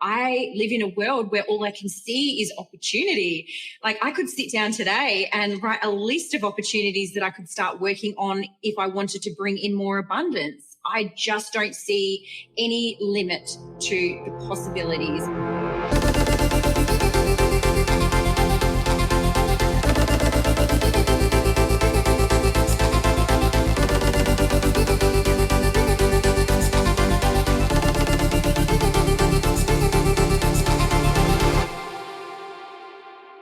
I live in a world where all I can see is opportunity. Like I could sit down today and write a list of opportunities that I could start working on if I wanted to bring in more abundance. I just don't see any limit to the possibilities.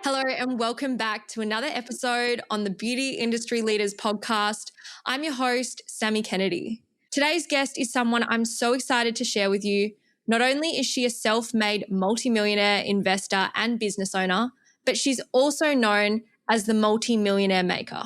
Hello and welcome back to another episode on the Beauty Industry Leaders podcast. I'm your host, Sammy Kennedy. Today's guest is someone I'm so excited to share with you. Not only is she a self-made multimillionaire investor and business owner, but she's also known as the Multi-Millionaire Maker.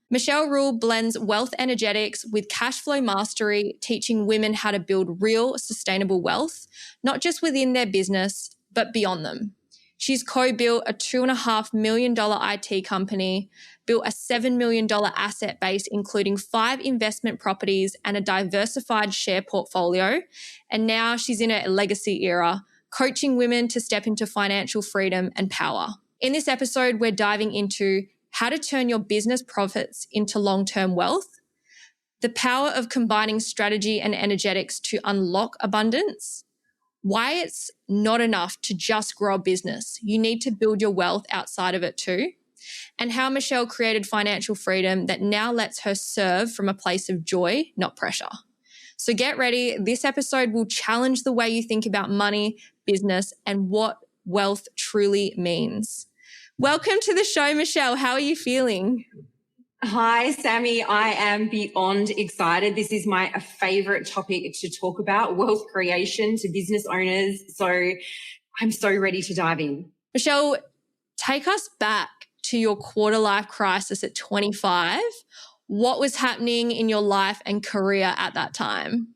Michelle Rule blends wealth energetics with cash flow mastery, teaching women how to build real sustainable wealth, not just within their business, but beyond them. She's co-built a $2.5 million IT company, built a $7 million asset base, including 5 investment properties and a diversified share portfolio. And now she's in a legacy era, coaching women to step into financial freedom and power. In this episode, we're diving into how to turn your business profits into long-term wealth, the power of combining strategy and energetics to unlock abundance, why it's not enough to just grow a business. You need to build your wealth outside of it too. And how Michelle created financial freedom that now lets her serve from a place of joy, not pressure. So get ready. This episode will challenge the way you think about money, business, and what wealth truly means. Welcome to the show, Michelle. How are you feeling? Hi, Sammy. I am beyond excited. This is my favorite topic to talk about, wealth creation to business owners. So I'm so ready to dive in. Michelle, take us back to your quarter life crisis at 25. What was happening in your life and career at that time?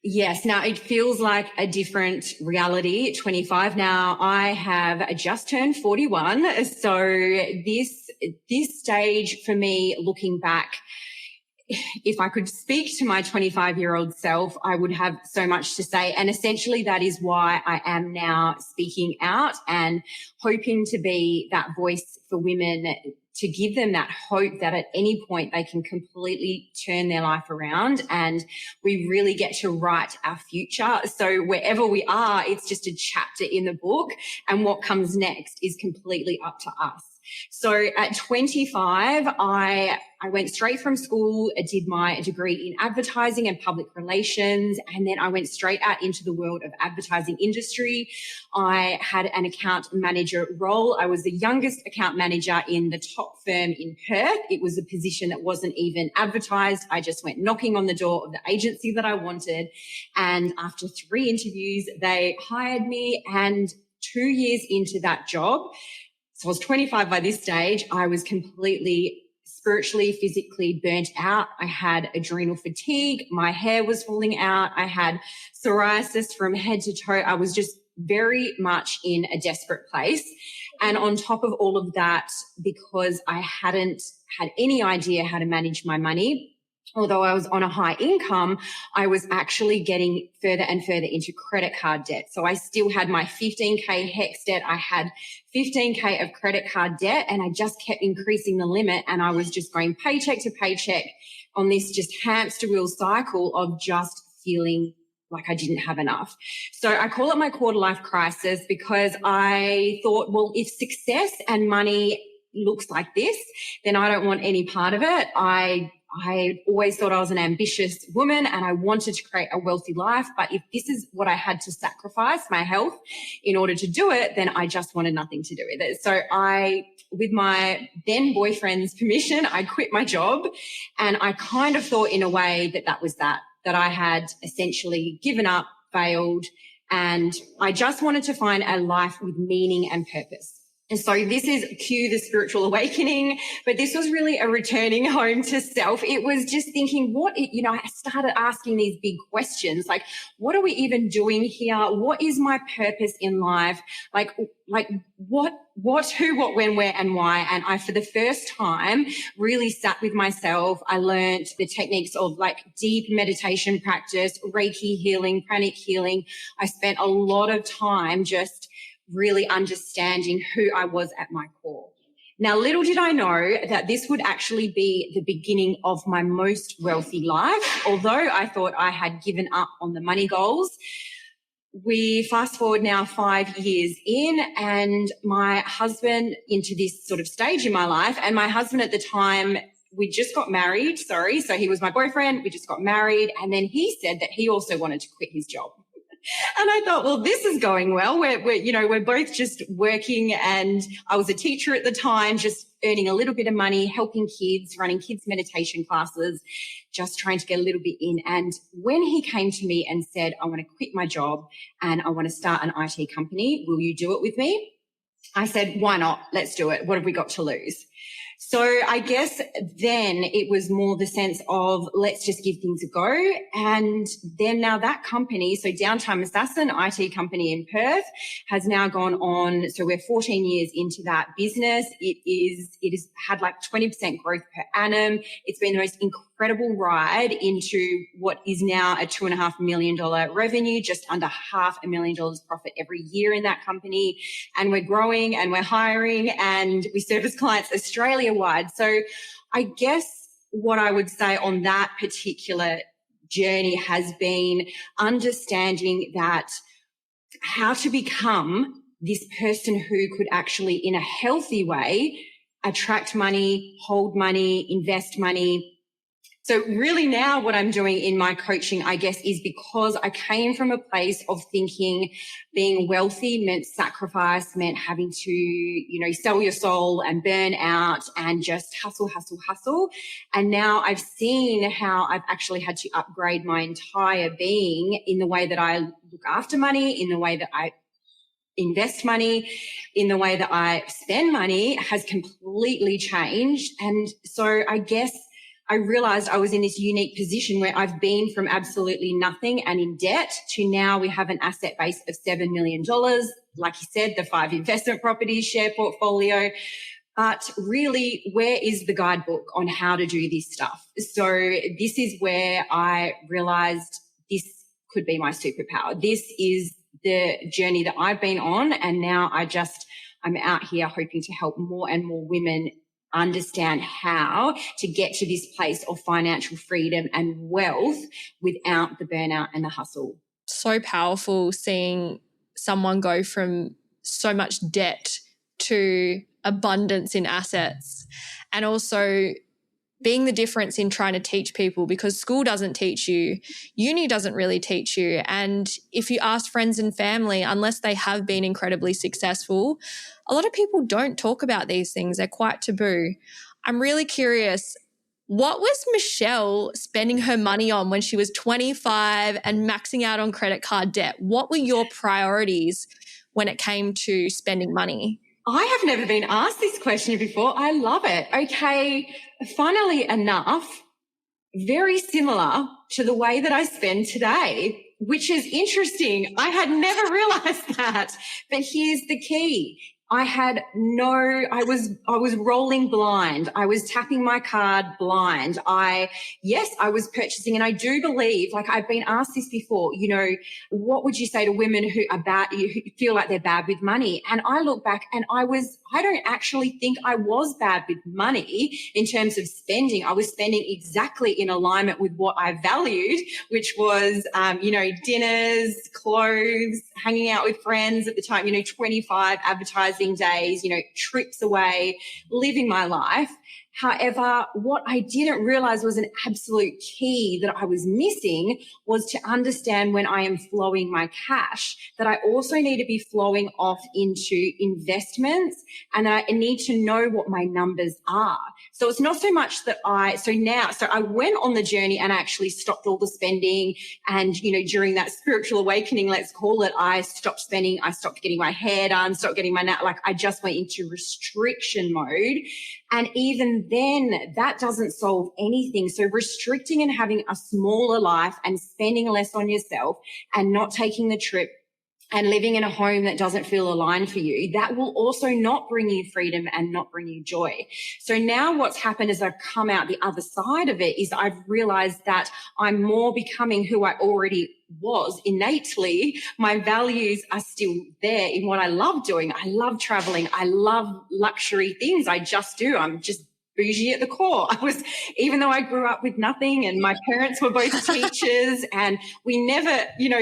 Yes. Now it feels like a different reality at 25. Now I have just turned 41. So this stage for me, looking back, if I could speak to my 25-year-old self, I would have so much to say. And essentially that is why I am now speaking out and hoping to be that voice for women, to give them that hope that at any point they can completely turn their life around and we really get to write our future. So wherever we are, it's just a chapter in the book, and what comes next is completely up to us. So at 25, I went straight from school. I did my degree in advertising and public relations, and then I went straight out into the world of advertising industry. I had an account manager role. I was the youngest account manager in the top firm in Perth. It was a position that wasn't even advertised. I just went knocking on the door of the agency that I wanted, and after 3 interviews, they hired me. And 2 years into that job, so I was 25 by this stage, I was completely spiritually, physically burnt out. I had adrenal fatigue. My hair was falling out. I had psoriasis from head to toe. I was just very much in a desperate place. And on top of all of that, because I hadn't had any idea how to manage my money, although I was on a high income, I was actually getting further and further into credit card debt. So I still had my 15K HEX debt. I had 15K of credit card debt, and I just kept increasing the limit. And I was just going paycheck to paycheck on this just hamster wheel cycle of just feeling like I didn't have enough. So I call it my quarter life crisis, because I thought, well, if success and money looks like this, then I don't want any part of it. I always thought I was an ambitious woman and I wanted to create a wealthy life. But if this is what I had to sacrifice, my health, in order to do it, then I just wanted nothing to do with it. So with my then boyfriend's permission, I quit my job, and I kind of thought in a way that was that I had essentially given up, failed, and I just wanted to find a life with meaning and purpose. And so this is cue the spiritual awakening, but this was really a returning home to self. It was just thinking I started asking these big questions, like, what are we even doing here? What is my purpose in life? Like what, who, what, when, where, and why? And I, for the first time, really sat with myself. I learned the techniques of like deep meditation practice, Reiki healing, pranic healing. I spent a lot of time just really understanding who I was at my core. Now, little did I know that this would actually be the beginning of my most wealthy life. Although I thought I had given up on the money goals, we fast forward now 5 years in, and my husband into this sort of stage in my life. And my husband at the time, we just got married. So he was my boyfriend. We just got married. And then he said that he also wanted to quit his job. And I thought, well, this is going well. We're both just working, and I was a teacher at the time, just earning a little bit of money, helping kids, running kids meditation classes, just trying to get a little bit in. And when he came to me and said, I want to quit my job and I want to start an IT company, will you do it with me? I said, why not? Let's do it. What have we got to lose? So I guess then it was more the sense of let's just give things a go. And then now that company, so Downtime Assassin, IT company in Perth, has now gone on. So we're 14 years into that business. It has had like 20% growth per annum. It's been the most incredible ride into what is now a $2.5 million revenue, just under $500,000 profit every year in that company. And we're growing and we're hiring and we service clients Australia wide. So I guess what I would say on that particular journey has been understanding that how to become this person who could actually, in a healthy way, attract money, hold money, invest money. So really now what I'm doing in my coaching, I guess, is because I came from a place of thinking being wealthy meant sacrifice, meant having to, sell your soul and burn out and just hustle. And now I've seen how I've actually had to upgrade my entire being in the way that I look after money, in the way that I invest money, in the way that I spend money has completely changed. And so I guess I realized I was in this unique position where I've been from absolutely nothing and in debt to now we have an asset base of $7 million. Like you said, the 5 investment properties, share portfolio. But really, where is the guidebook on how to do this stuff? So this is where I realized this could be my superpower. This is the journey that I've been on. And now I'm out here hoping to help more and more women understand how to get to this place of financial freedom and wealth without the burnout and the hustle. So powerful seeing someone go from so much debt to abundance in assets, and also being the difference in trying to teach people, because school doesn't teach you, uni doesn't really teach you. And if you ask friends and family, unless they have been incredibly successful, a lot of people don't talk about these things. They're quite taboo. I'm really curious, what was Michelle spending her money on when she was 25 and maxing out on credit card debt? What were your priorities when it came to spending money? I have never been asked this question before. I love it. Okay, funnily enough, very similar to the way that I spend today, which is interesting. I had never realized that. But here's the key. I was rolling blind. I was tapping my card blind. I was purchasing, and I do believe, like I've been asked this before, what would you say to women who feel like they're bad with money? And I look back and I don't actually think I was bad with money in terms of spending. I was spending exactly in alignment with what I valued, which was, dinners, clothes, hanging out with friends at the time, 25 advertising days, trips away, living my life. However, what I didn't realize was an absolute key that I was missing was to understand when I am flowing my cash, that I also need to be flowing off into investments, and that I need to know what my numbers are. So it's not so much that so I went on the journey and actually stopped all the spending. And, during that spiritual awakening, let's call it, I stopped spending. I stopped getting my hair done, stopped getting I just went into restriction mode. And even then, that doesn't solve anything. So restricting and having a smaller life and spending less on yourself and not taking the trip and living in a home that doesn't feel aligned for you, that will also not bring you freedom and not bring you joy. So now what's happened as I've come out the other side of it is I've realized that I'm more becoming who I already was innately. My values are still there in what I love doing. I love traveling. I love luxury things. I just do. I'm just bougie at the core. Even though I grew up with nothing and my parents were both teachers and we never,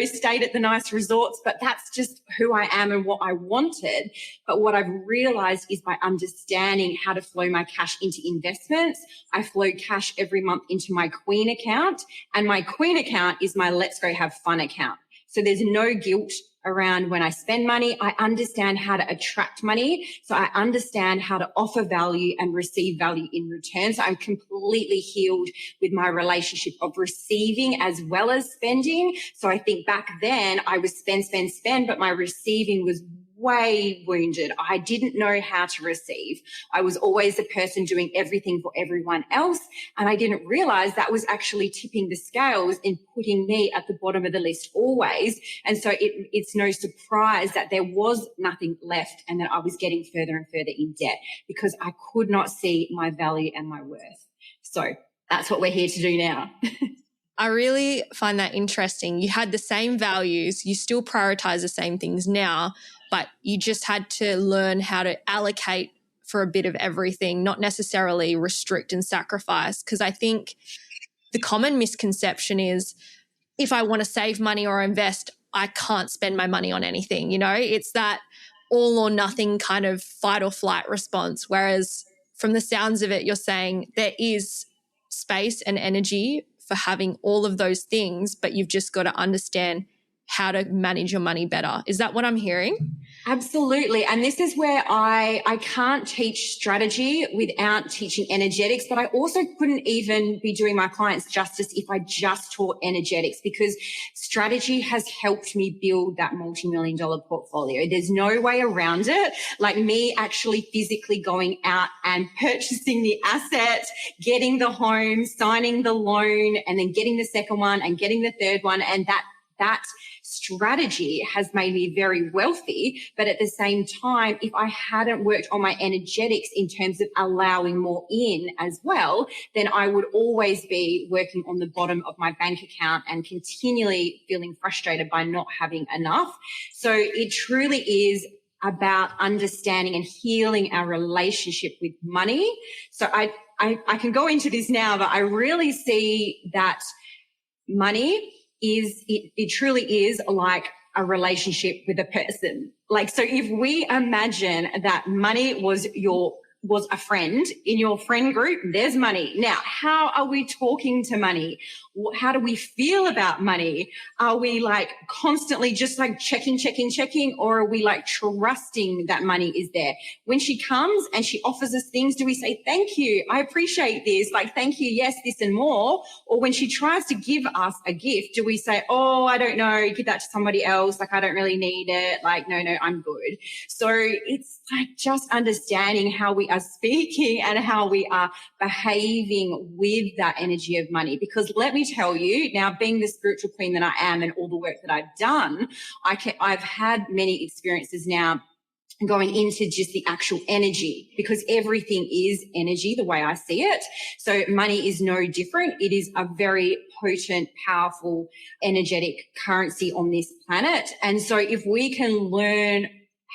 stayed at the nice resorts, but that's just who I am and what I wanted. But what I've realized is by understanding how to flow my cash into investments, I flow cash every month into my Queen account, and my Queen account is my Let's Go Have Fun account. So there's no guilt around when I spend money. I understand how to attract money. So I understand how to offer value and receive value in return. So I'm completely healed with my relationship of receiving as well as spending. So I think back then I was spend, but my receiving was way wounded. I didn't know how to receive. I was always the person doing everything for everyone else. And I didn't realize that was actually tipping the scales and putting me at the bottom of the list always. And so it's no surprise that there was nothing left and that I was getting further and further in debt because I could not see my value and my worth. So that's what we're here to do now. I really find that interesting. You had the same values, you still prioritize the same things now, but you just had to learn how to allocate for a bit of everything, not necessarily restrict and sacrifice. Because I think the common misconception is if I want to save money or invest, I can't spend my money on anything. It's that all or nothing kind of fight or flight response. Whereas from the sounds of it, you're saying there is space and energy for having all of those things, but you've just got to understand how to manage your money better. Is that what I'm hearing? Absolutely. And this is where I can't teach strategy without teaching energetics, but I also couldn't even be doing my clients justice if I just taught energetics, because strategy has helped me build that multi-million-dollar portfolio. There's no way around it. Like me actually physically going out and purchasing the asset, getting the home, signing the loan, and then getting the second one and getting the third one. And that strategy has made me very wealthy. But at the same time, if I hadn't worked on my energetics in terms of allowing more in as well, then I would always be working on the bottom of my bank account and continually feeling frustrated by not having enough. So it truly is about understanding and healing our relationship with money. So I can go into this now, but I really see that money it truly is like a relationship with a person. Like, so if we imagine that money was a friend in your friend group, there's money. Now, how are we talking to money? How do we feel about money? Are we like constantly just like checking, or are we like trusting that money is there? When she comes and she offers us things, do we say, thank you, I appreciate this, like, thank you, yes, this and more? Or when she tries to give us a gift, do we say, oh, I don't know, give that to somebody else, like, I don't really need it, like, no, I'm good. So it's like just understanding how we are speaking and how we are behaving with that energy of money. Because let me tell you, now being the spiritual queen that I am and all the work that I've done, I've had many experiences now going into just the actual energy, because everything is energy the way I see it. So money is no different. It is a very potent, powerful, energetic currency on this planet. And so if we can learn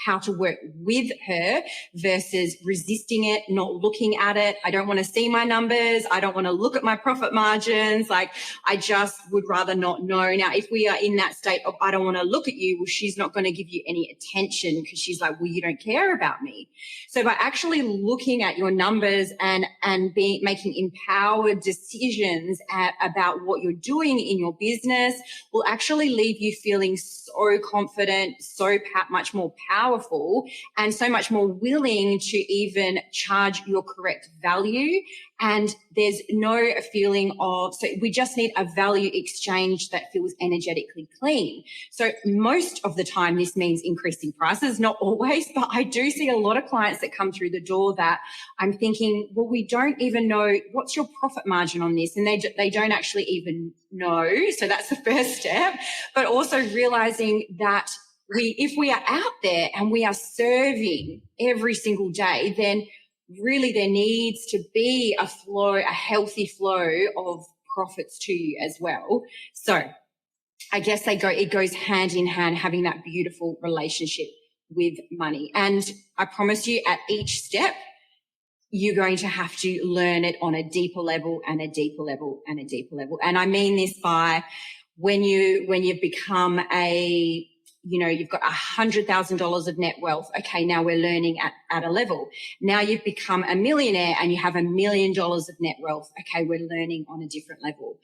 how to work with her versus resisting it, not looking at it. I don't want to see my numbers. I don't want to look at my profit margins. Like, I just would rather not know. Now, if we are in that state of, I don't want to look at you, well, she's not going to give you any attention because she's like, well, you don't care about me. So by actually looking at your numbers and making empowered decisions about what you're doing in your business will actually leave you feeling so confident, so much more powerful, and so much more willing to even charge your correct value. And there's no feeling of, so we just need a value exchange that feels energetically clean. So most of the time this means increasing prices, not always, but I do see a lot of clients that come through the door that I'm thinking, well, we don't even know what's your profit margin on this. And they don't actually even know. So that's the first step, but also realizing that if we are out there and we are serving every single day, then really there needs to be a healthy flow of profits to you as well. So I guess it goes hand in hand, having that beautiful relationship with money. And I promise you, at each step, you're going to have to learn it on a deeper level and a deeper level and a deeper level. And I mean this by when you've become you've got $100,000 of net wealth. Okay, now we're learning at a level. Now you've become a millionaire and you have $1 million of net wealth. Okay, we're learning on a different level.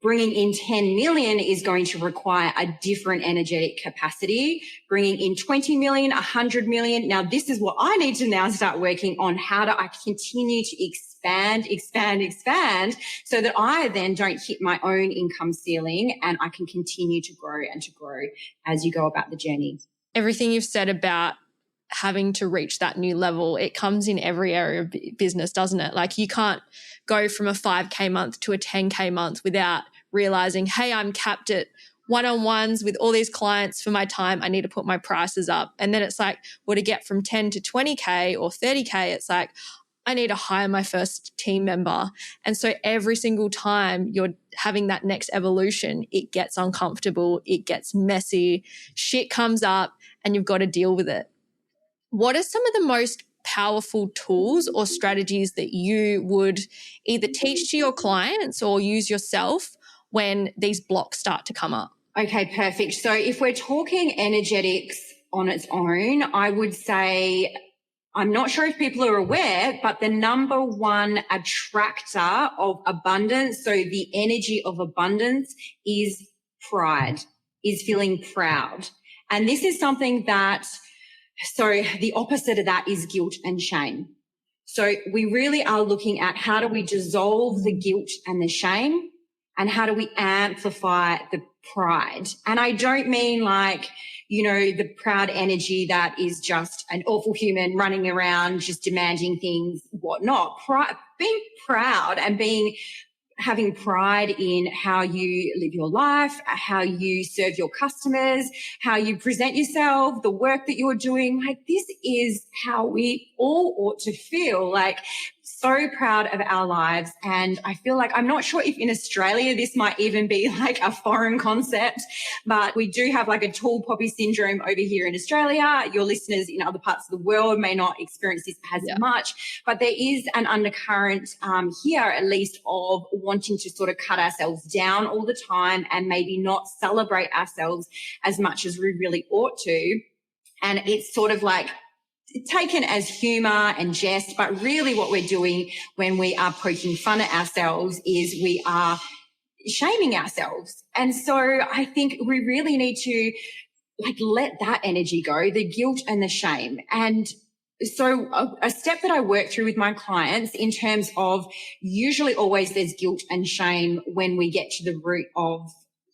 Bringing in 10 million is going to require a different energetic capacity. Bringing in 20 million, 100 million. Now, this is what I need to now start working on. How do I continue to expand so that I then don't hit my own income ceiling and I can continue to grow as you go about the journey. Everything you've said about having to reach that new level, it comes in every area of business, doesn't it? Like, you can't go from a 5K month to a 10K month without realizing, hey, I'm capped at one-on-ones with all these clients for my time. I need to put my prices up. And then it's like, well, to get from 10 to 20K or 30K, it's like, I need to hire my first team member. And so every single time you're having that next evolution, it gets uncomfortable, it gets messy, shit comes up, and you've got to deal with it. What are some of the most powerful tools or strategies that you would either teach to your clients or use yourself when these blocks start to come up? Okay, perfect. So if we're talking energetics on its own, I would say, I'm not sure if people are aware, but the number one attractor of abundance, so the energy of abundance, is pride, is feeling proud. And this is something that, so the opposite of that is guilt and shame. So we really are looking at how do we dissolve the guilt and the shame, and how do we amplify the pride? And I don't mean like, the proud energy that is just an awful human running around just demanding things, whatnot. Being proud and having pride in how you live your life, how you serve your customers, how you present yourself, the work that you're doing. Like, this is how we all ought to feel, like so proud of our lives. And I feel like, I'm not sure if in Australia this might even be like a foreign concept, but we do have like a tall poppy syndrome over here in Australia. Your listeners in other parts of the world may not experience this as much, but there is an undercurrent here, at least, of wanting to sort of cut ourselves down all the time and maybe not celebrate ourselves as much as we really ought to. And it's sort of like taken as humor and jest, but really what we're doing when we are poking fun at ourselves is we are shaming ourselves. And so I think we really need to let that energy go, the guilt and the shame. And so a step that I work through with my clients in terms of, usually always there's guilt and shame when we get to the root of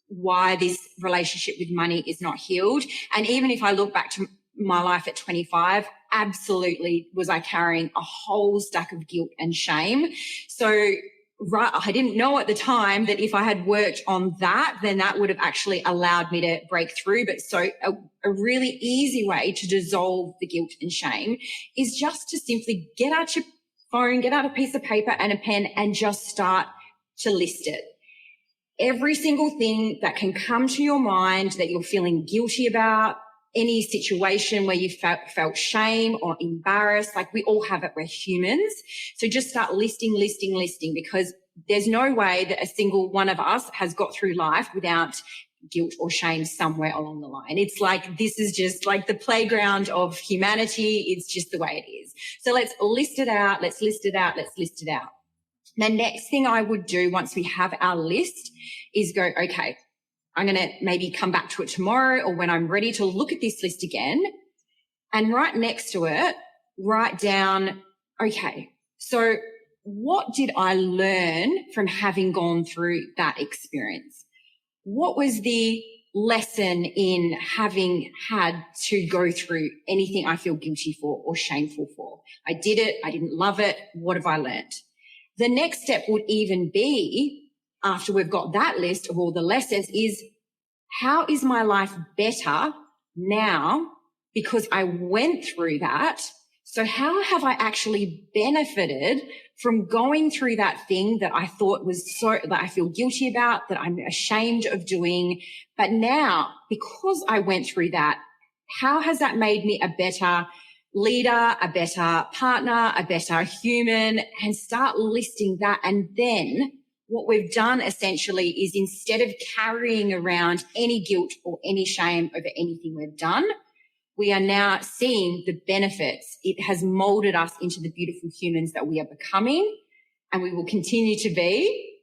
why this relationship with money is not healed. And even if I look back to my life at 25, absolutely was I carrying a whole stack of guilt and shame. So I didn't know at the time that if I had worked on that, then that would have actually allowed me to break through. But so a really easy way to dissolve the guilt and shame is just to simply get out your phone, get out a piece of paper and a pen and just start to list it. Every single thing that can come to your mind that you're feeling guilty about, any situation where you felt shame or embarrassed. Like, we all have it. We're humans. So just start listing, because there's no way that a single one of us has got through life without guilt or shame somewhere along the line. It's like, this is just like the playground of humanity. It's just the way it is. So let's list it out. Let's list it out. The next thing I would do once we have our list is go, okay, I'm going to maybe come back to it tomorrow or when I'm ready to look at this list again, and right next to it, write down, okay, so what did I learn from having gone through that experience? What was the lesson in having had to go through anything I feel guilty for or shameful for? I did it. I didn't love it. What have I learned? The next step would even be, after we've got that list of all the lessons, is how is my life better now because I went through that? So how have I actually benefited from going through that thing that I thought was that I feel guilty about, that I'm ashamed of doing? But now, because I went through that, how has that made me a better leader, a better partner, a better human? And start listing that. And then what we've done essentially is, instead of carrying around any guilt or any shame over anything we've done, we are now seeing the benefits. It has molded us into the beautiful humans that we are becoming, and we will continue to be,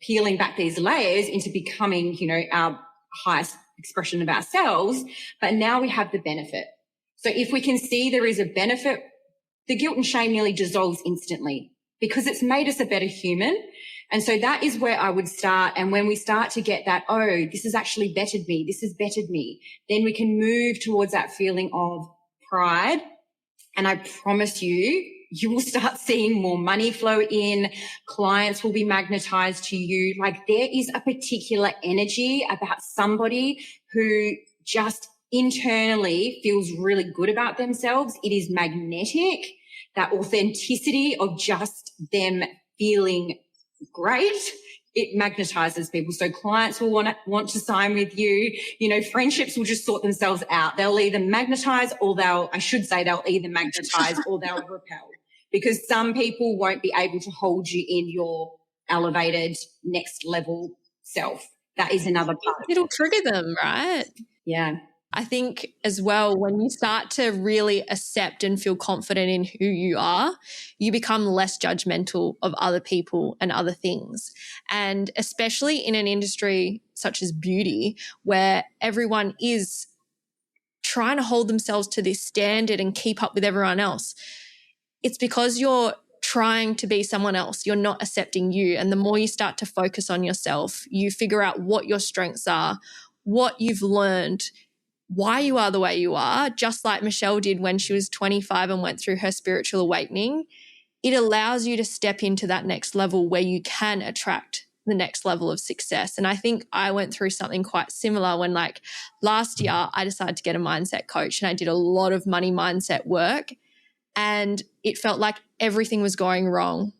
peeling back these layers into becoming, our highest expression of ourselves. But now we have the benefit. So if we can see there is a benefit, the guilt and shame nearly dissolves instantly because it's made us a better human. And so that is where I would start. And when we start to get that, oh, this has actually bettered me, this has bettered me, then we can move towards that feeling of pride. And I promise you, you will start seeing more money flow in. Clients will be magnetized to you. Like, there is a particular energy about somebody who just internally feels really good about themselves. It is magnetic, that authenticity of just them feeling great. It magnetizes people. So clients will want to sign with you. Friendships will just sort themselves out. They'll either magnetize or they'll either magnetize or they'll repel, because some people won't be able to hold you in your elevated next level self. That is another part. It'll trigger them, right? Yeah. I think as well, when you start to really accept and feel confident in who you are, you become less judgmental of other people and other things. And especially in an industry such as beauty, where everyone is trying to hold themselves to this standard and keep up with everyone else, it's because you're trying to be someone else. You're not accepting you. And the more you start to focus on yourself, you figure out what your strengths are, what you've learned, why you are the way you are, just like Michelle did when she was 25 and went through her spiritual awakening. It allows you to step into that next level where you can attract the next level of success. And I think I went through something quite similar when, like, last year I decided to get a mindset coach, and I did a lot of money mindset work, and it felt like everything was going wrong.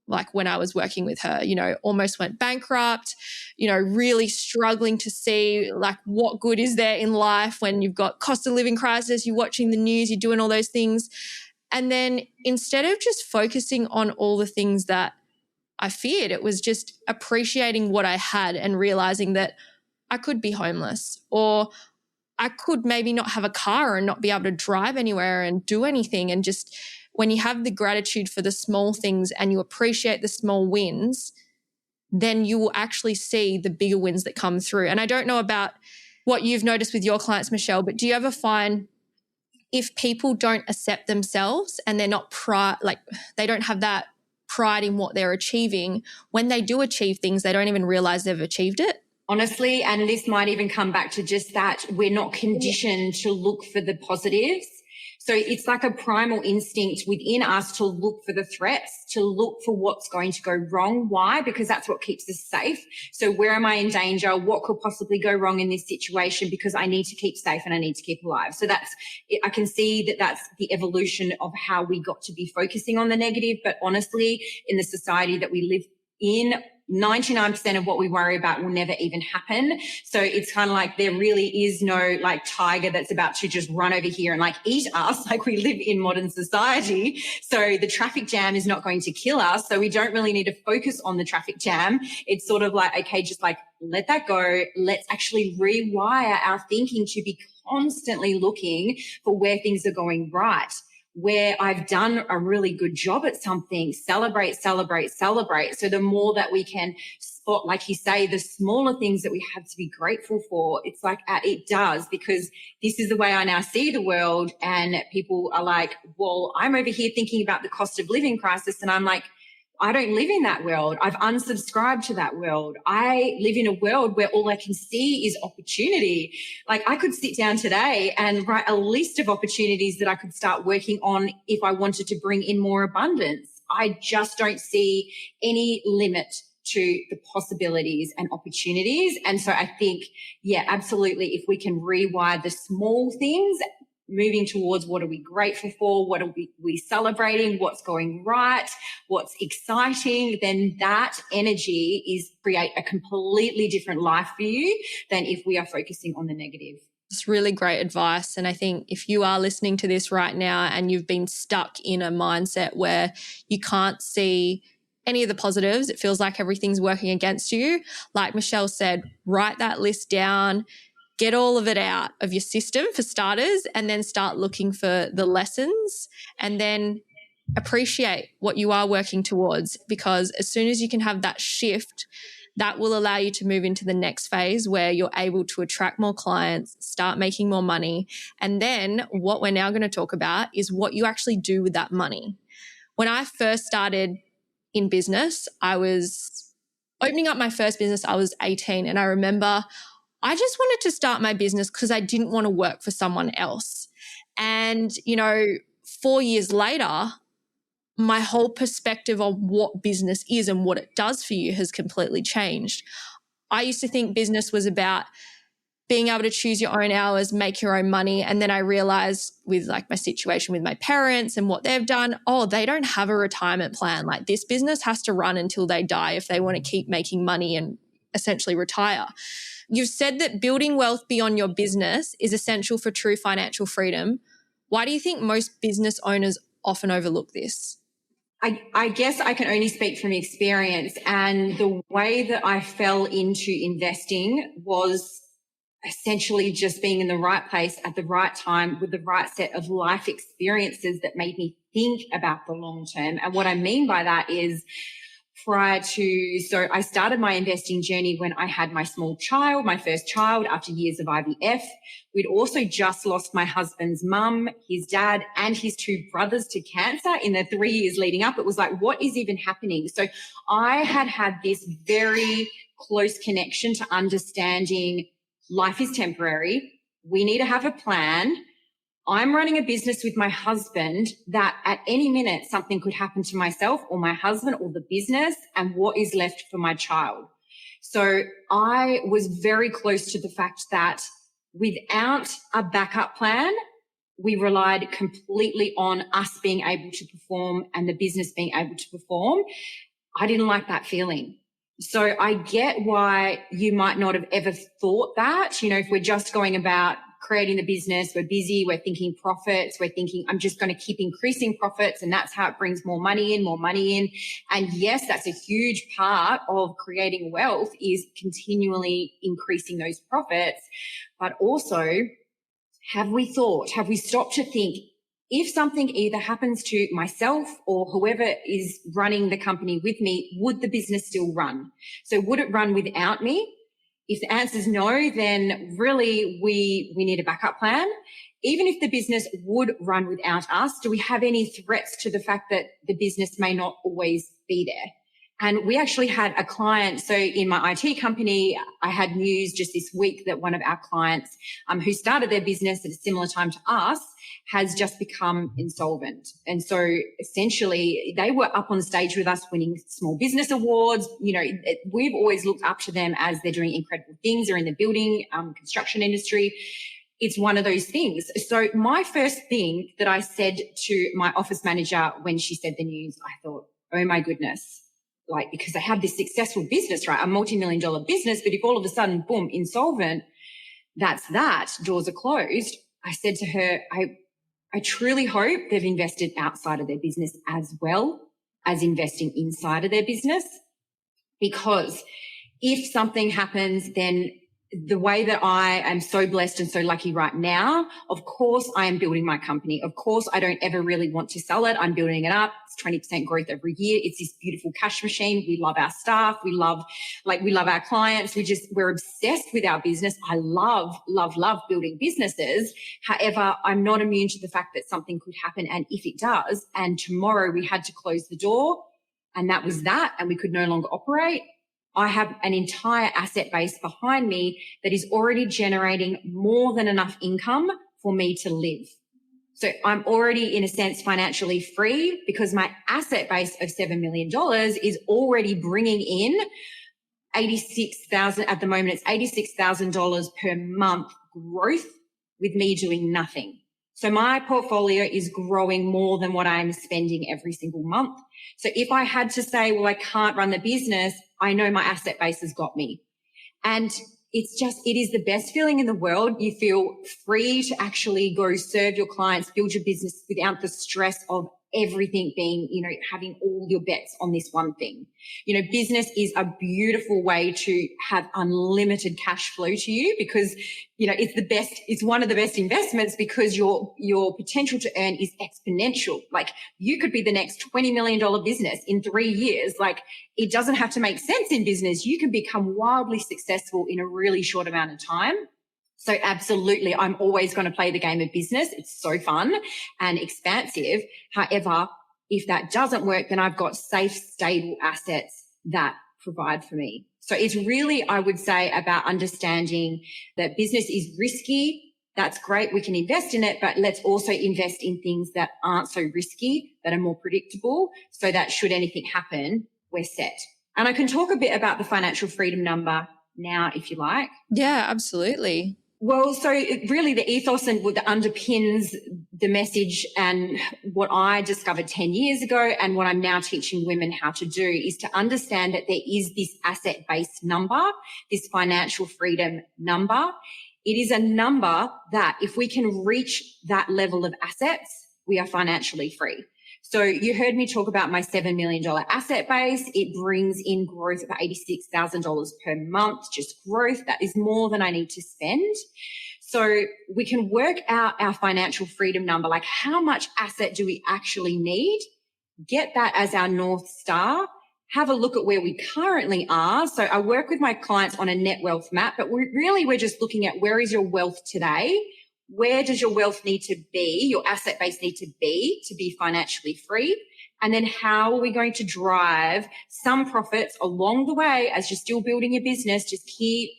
Like when I was working with her, almost went bankrupt, really struggling to see, like, what good is there in life when you've got cost of living crisis, you're watching the news, you're doing all those things. And then instead of just focusing on all the things that I feared, it was just appreciating what I had and realizing that I could be homeless, or I could maybe not have a car and not be able to drive anywhere and do anything. And just when you have the gratitude for the small things and you appreciate the small wins, then you will actually see the bigger wins that come through. And I don't know about what you've noticed with your clients, Michelle, but do you ever find if people don't accept themselves and they're not they don't have that pride in what they're achieving, when they do achieve things, they don't even realize they've achieved it? Honestly, and this might even come back to just that we're not conditioned to look for the positives. So it's like a primal instinct within us to look for the threats, to look for what's going to go wrong. Why? Because that's what keeps us safe. So where am I in danger? What could possibly go wrong in this situation? Because I need to keep safe and I need to keep alive. So I can see that that's the evolution of how we got to be focusing on the negative. But honestly, in the society that we live in 99% of what we worry about will never even happen. So it's kind of like there really is no like tiger that's about to just run over here and like eat us. Like we live in modern society. So the traffic jam is not going to kill us. So we don't really need to focus on the traffic jam. It's sort of like, okay, just like let that go. Let's actually rewire our thinking to be constantly looking for where things are going right. Where I've done a really good job at something, celebrate, celebrate, celebrate. So the more that we can spot, like you say, the smaller things that we have to be grateful for, it's like it does, because this is the way I now see the world. And people are like, well, I'm over here thinking about the cost of living crisis. And I'm like, I don't live in that world. I've unsubscribed to that world. I live in a world where all I can see is opportunity. Like I could sit down today and write a list of opportunities that I could start working on if I wanted to bring in more abundance. I just don't see any limit to the possibilities and opportunities. And so I think, yeah, absolutely. If we can rewire the small things, moving towards what are we grateful for, what are we celebrating, what's going right, what's exciting, then that energy is create a completely different life for you than if we are focusing on the negative. It's really great advice. And I think if you are listening to this right now and you've been stuck in a mindset where you can't see any of the positives, it feels like everything's working against you, like Michelle said, write that list down, get all of it out of your system for starters, and then start looking for the lessons, and then appreciate what you are working towards, because as soon as you can have that shift, that will allow you to move into the next phase where you're able to attract more clients, start making more money. And then what we're now going to talk about is what you actually do with that money. When I first started in business, I was opening up my first business, I was 18, and I remember I just wanted to start my business because I didn't want to work for someone else. And, 4 years later, my whole perspective on what business is and what it does for you has completely changed. I used to think business was about being able to choose your own hours, make your own money. And then I realized with like my situation with my parents and what they've done, they don't have a retirement plan. Like this business has to run until they die if they want to keep making money and essentially retire. You've said that building wealth beyond your business is essential for true financial freedom. Why do you think most business owners often overlook this? I guess I can only speak from experience, and the way that I fell into investing was essentially just being in the right place at the right time with the right set of life experiences that made me think about the long term. And what I mean by that is so I started my investing journey when I had my small child, my first child, after years of IVF. We'd also just lost my husband's mum, his dad, and his two brothers to cancer in the 3 years leading up. It was like, what is even happening? So I had this very close connection to understanding life is temporary. We need to have a plan. I'm running a business with my husband that at any minute something could happen to myself or my husband or the business, and what is left for my child. So I was very close to the fact that without a backup plan, we relied completely on us being able to perform and the business being able to perform. I didn't like that feeling. So I get why you might not have ever thought that, if we're just going about creating the business, we're busy, we're thinking profits, we're thinking I'm just going to keep increasing profits and that's how it brings more money in. And yes, that's a huge part of creating wealth is continually increasing those profits. But also, have we stopped to think, if something either happens to myself or whoever is running the company with me, would the business still run? So would it run without me? If the answer is no, then really we need a backup plan. Even if the business would run without us, do we have any threats to the fact that the business may not always be there? And we actually had a client. So in my IT company, I had news just this week that one of our clients who started their business at a similar time to us has just become insolvent. And so essentially they were up on stage with us winning small business awards. We've always looked up to them as they're doing incredible things. They're in the building, construction industry. It's one of those things. So my first thing that I said to my office manager when she said the news, I thought, oh my goodness, like, because they have this successful business, right? A multi-million-dollar business, but if all of a sudden, boom, insolvent, that's that, doors are closed. I said to her, I truly hope they've invested outside of their business as well as investing inside of their business, because if something happens, then the way that I am so blessed and so lucky right now, of course, I am building my company. Of course, I don't ever really want to sell it. I'm building it up. It's 20% growth every year. It's this beautiful cash machine. We love our staff. We love our clients. We're obsessed with our business. I love building businesses. However, I'm not immune to the fact that something could happen. And if it does, and tomorrow we had to close the door and that was that, and we could no longer operate, I have an entire asset base behind me that is already generating more than enough income for me to live. So I'm already, in a sense, financially free because my asset base of $7 million is already bringing in $86,000. At the moment, it's $86,000 per month growth with me doing nothing. So my portfolio is growing more than what I'm spending every single month. So if I had to say, well, I can't run the business, I know my asset base has got me. And it is the best feeling in the world. You feel free to actually go serve your clients, build your business without the stress of everything being, having all your bets on this one thing. Business is a beautiful way to have unlimited cash flow to you because, it's one of the best investments because your potential to earn is exponential. Like you could be the next $20 million business in 3 years. Like it doesn't have to make sense in business. You can become wildly successful in a really short amount of time. So absolutely, I'm always going to play the game of business. It's so fun and expansive. However, if that doesn't work, then I've got safe, stable assets that provide for me. So it's really, I would say, about understanding that business is risky. That's great. We can invest in it, but let's also invest in things that aren't so risky, that are more predictable, so that should anything happen, we're set. And I can talk a bit about the financial freedom number now, if you like. Yeah, absolutely. Well, so really the ethos and what underpins the message and what I discovered 10 years ago and what I'm now teaching women how to do is to understand that there is this asset-based number, this financial freedom number. It is a number that if we can reach that level of assets, we are financially free. So you heard me talk about my $7 million asset base. It brings in growth of $86,000 per month, just growth. That is more than I need to spend. So we can work out our financial freedom number, like how much asset do we actually need? Get that as our North Star. Have a look at where we currently are. So I work with my clients on a net wealth map, but we're just looking at where is your wealth today? Where does your wealth need to be, your asset base need to be financially free? And then how are we going to drive some profits along the way as you're still building your business? Just keep,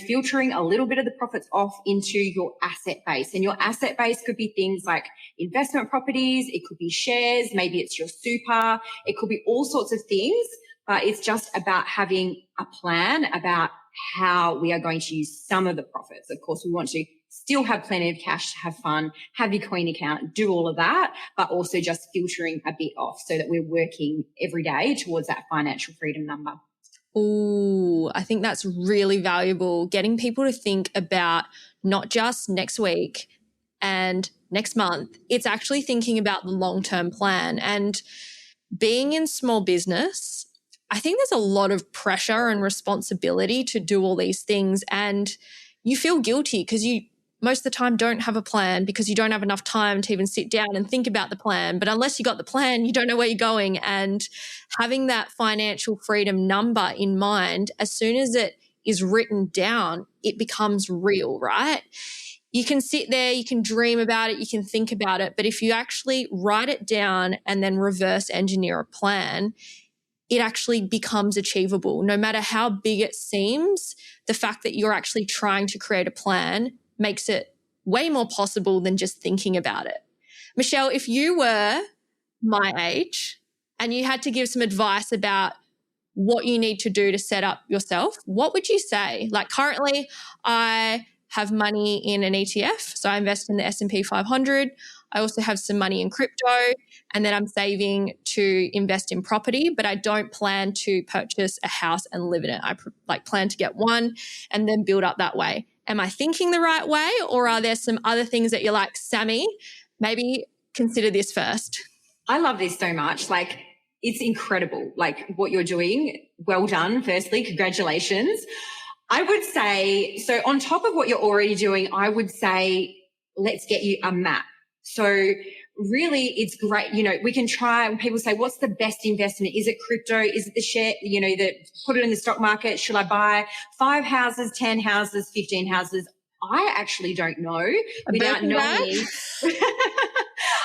filtering a little bit of the profits off into your asset base. And your asset base could be things like investment properties. It could be shares. Maybe it's your super. It could be all sorts of things, but it's just about having a plan about how we are going to use some of the profits. Of course, we want to still have plenty of cash to have fun, have your coin account, do all of that, but also just filtering a bit off so that we're working every day towards that financial freedom number. Oh, I think that's really valuable. Getting people to think about not just next week and next month, it's actually thinking about the long-term plan. And being in small business, I think there's a lot of pressure and responsibility to do all these things. And you feel guilty because you most of the time don't have a plan because you don't have enough time to even sit down and think about the plan. But unless you got the plan, you don't know where you're going. And having that financial freedom number in mind, as soon as it is written down, it becomes real, right? You can sit there, you can dream about it, you can think about it. But if you actually write it down and then reverse engineer a plan, it actually becomes achievable. No matter how big it seems, the fact that you're actually trying to create a plan makes it way more possible than just thinking about it. Michelle, if you were my age and you had to give some advice about what you need to do to set up yourself, what would you say? Like currently, I have money in an ETF. So I invest in the S&P 500. I also have some money in crypto, and then I'm saving to invest in property, but I don't plan to purchase a house and live in it. I plan to get one and then build up that way. Am I thinking the right way, or are there some other things that you're like, Sammy, maybe consider this first? I love this so much. Like, it's incredible, like what you're doing. Well done. Firstly, congratulations. I would say, so on top of what you're already doing, I would say, let's get you a map. So really it's great. You know, we can try, when people say, what's the best investment? Is it crypto? Is it the share, you know, put it in the stock market? Should I buy 5 houses, 10 houses, 15 houses? I actually don't know without knowing.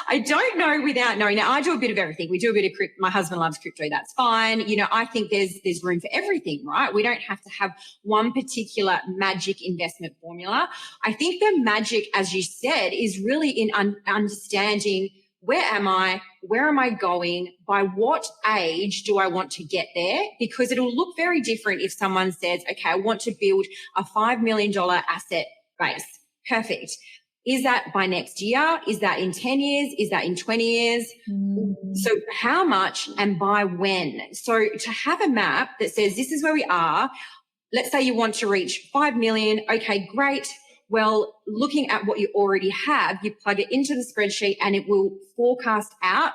I don't know without knowing. Now, I do a bit of everything. We do a bit of crypto. My husband loves crypto. That's fine. You know, I think there's room for everything, right? We don't have to have one particular magic investment formula. I think the magic, as you said, is really in understanding, where am I? Where am I going? By what age do I want to get there? Because it'll look very different if someone says, okay, I want to build a $5 million asset base. Perfect. Is that by next year? Is that in 10 years? Is that in 20 years? So how much and by when? So to have a map that says this is where we are, let's say you want to reach 5 million. Okay, great. Well, looking at what you already have, you plug it into the spreadsheet and it will forecast out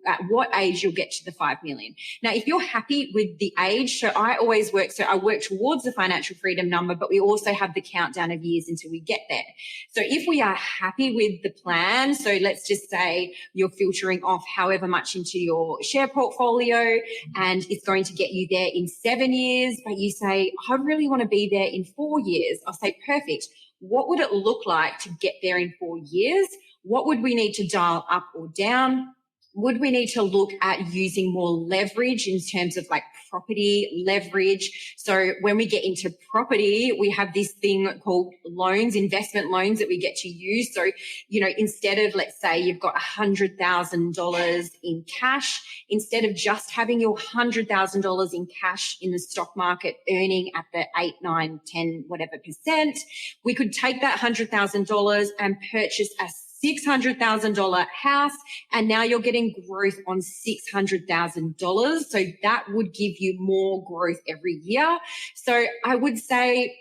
at what age you'll get to the 5 million. Now, if you're happy with the age, I work towards the financial freedom number, but we also have the countdown of years until we get there. So if we are happy with the plan, so let's just say you're filtering off however much into your share portfolio and it's going to get you there in 7 years, but you say, I really want to be there in 4 years. I'll say, perfect. What would it look like to get there in 4 years? What would we need to dial up or down? Would we need to look at using more leverage in terms of like property leverage? So when we get into property, we have this thing called loans, investment loans that we get to use. So, you know, instead of, let's say you've got $100,000 in cash, instead of just having your $100,000 in cash in the stock market earning at the 8, 9, 10, whatever percent, we could take that $100,000 and purchase a $600,000 house, and now you're getting growth on $600,000. So that would give you more growth every year. So I would say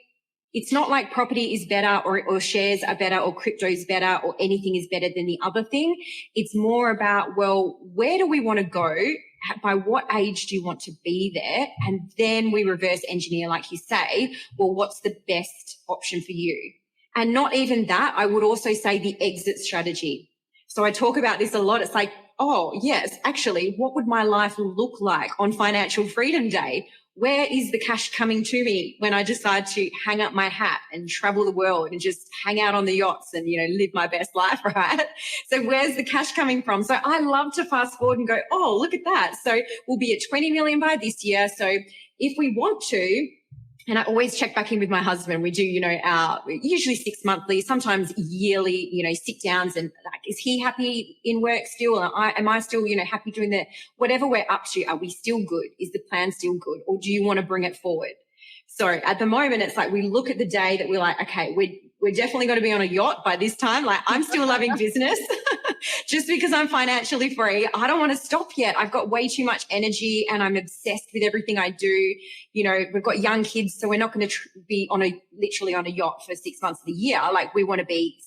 it's not like property is better or shares are better or crypto is better or anything is better than the other thing. It's more about, well, where do we want to go? By what age do you want to be there? And then we reverse engineer, like you say, well, what's the best option for you? And not even that, I would also say the exit strategy. So I talk about this a lot. It's like, oh, yes, actually, what would my life look like on Financial Freedom Day? Where is the cash coming to me when I decide to hang up my hat and travel the world and just hang out on the yachts and, you know, live my best life, right? So where's the cash coming from? So I love to fast forward and go, oh, look at that. So we'll be at 20 million by this year. So if we want to, and I always check back in with my husband. We do, you know, our usually 6 monthly, sometimes yearly, you know, sit downs and like, is he happy in work still? Am I still, you know, happy doing the, whatever we're up to, are we still good? Is the plan still good? Or do you want to bring it forward? So at the moment, it's like we look at the day that we're like, okay, we're definitely going to be on a yacht by this time. Like I'm still loving business. Just because I'm financially free, I don't want to stop yet. I've got way too much energy and I'm obsessed with everything I do. You know, we've got young kids, so we're not going to be literally on a yacht for 6 months of the year. Like we want to be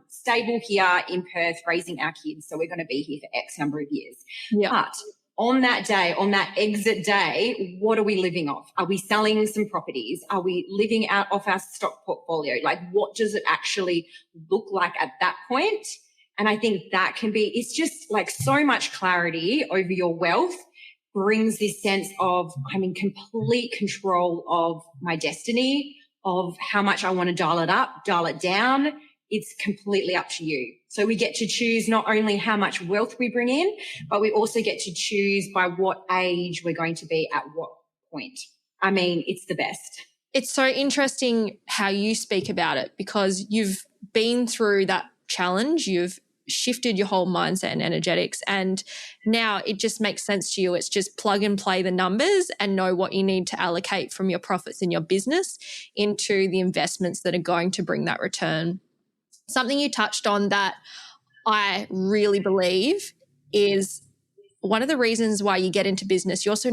stable here in Perth, raising our kids. So we're going to be here for X number of years. Yeah. But on that day, on that exit day, what are we living off? Are we selling some properties? Are we living out off our stock portfolio? Like what does it actually look like at that point? And I think that can be, it's just like so much clarity over your wealth brings this sense of I'm in complete control of my destiny, of how much I want to dial it up, dial it down. It's completely up to you. So we get to choose not only how much wealth we bring in, but we also get to choose by what age we're going to be at what point. I mean, it's the best. It's so interesting how you speak about it because you've been through that challenge. You've shifted your whole mindset and energetics. And now it just makes sense to you. It's just plug and play the numbers and know what you need to allocate from your profits in your business into the investments that are going to bring that return. Something you touched on that I really believe is one of the reasons why you get into business. You also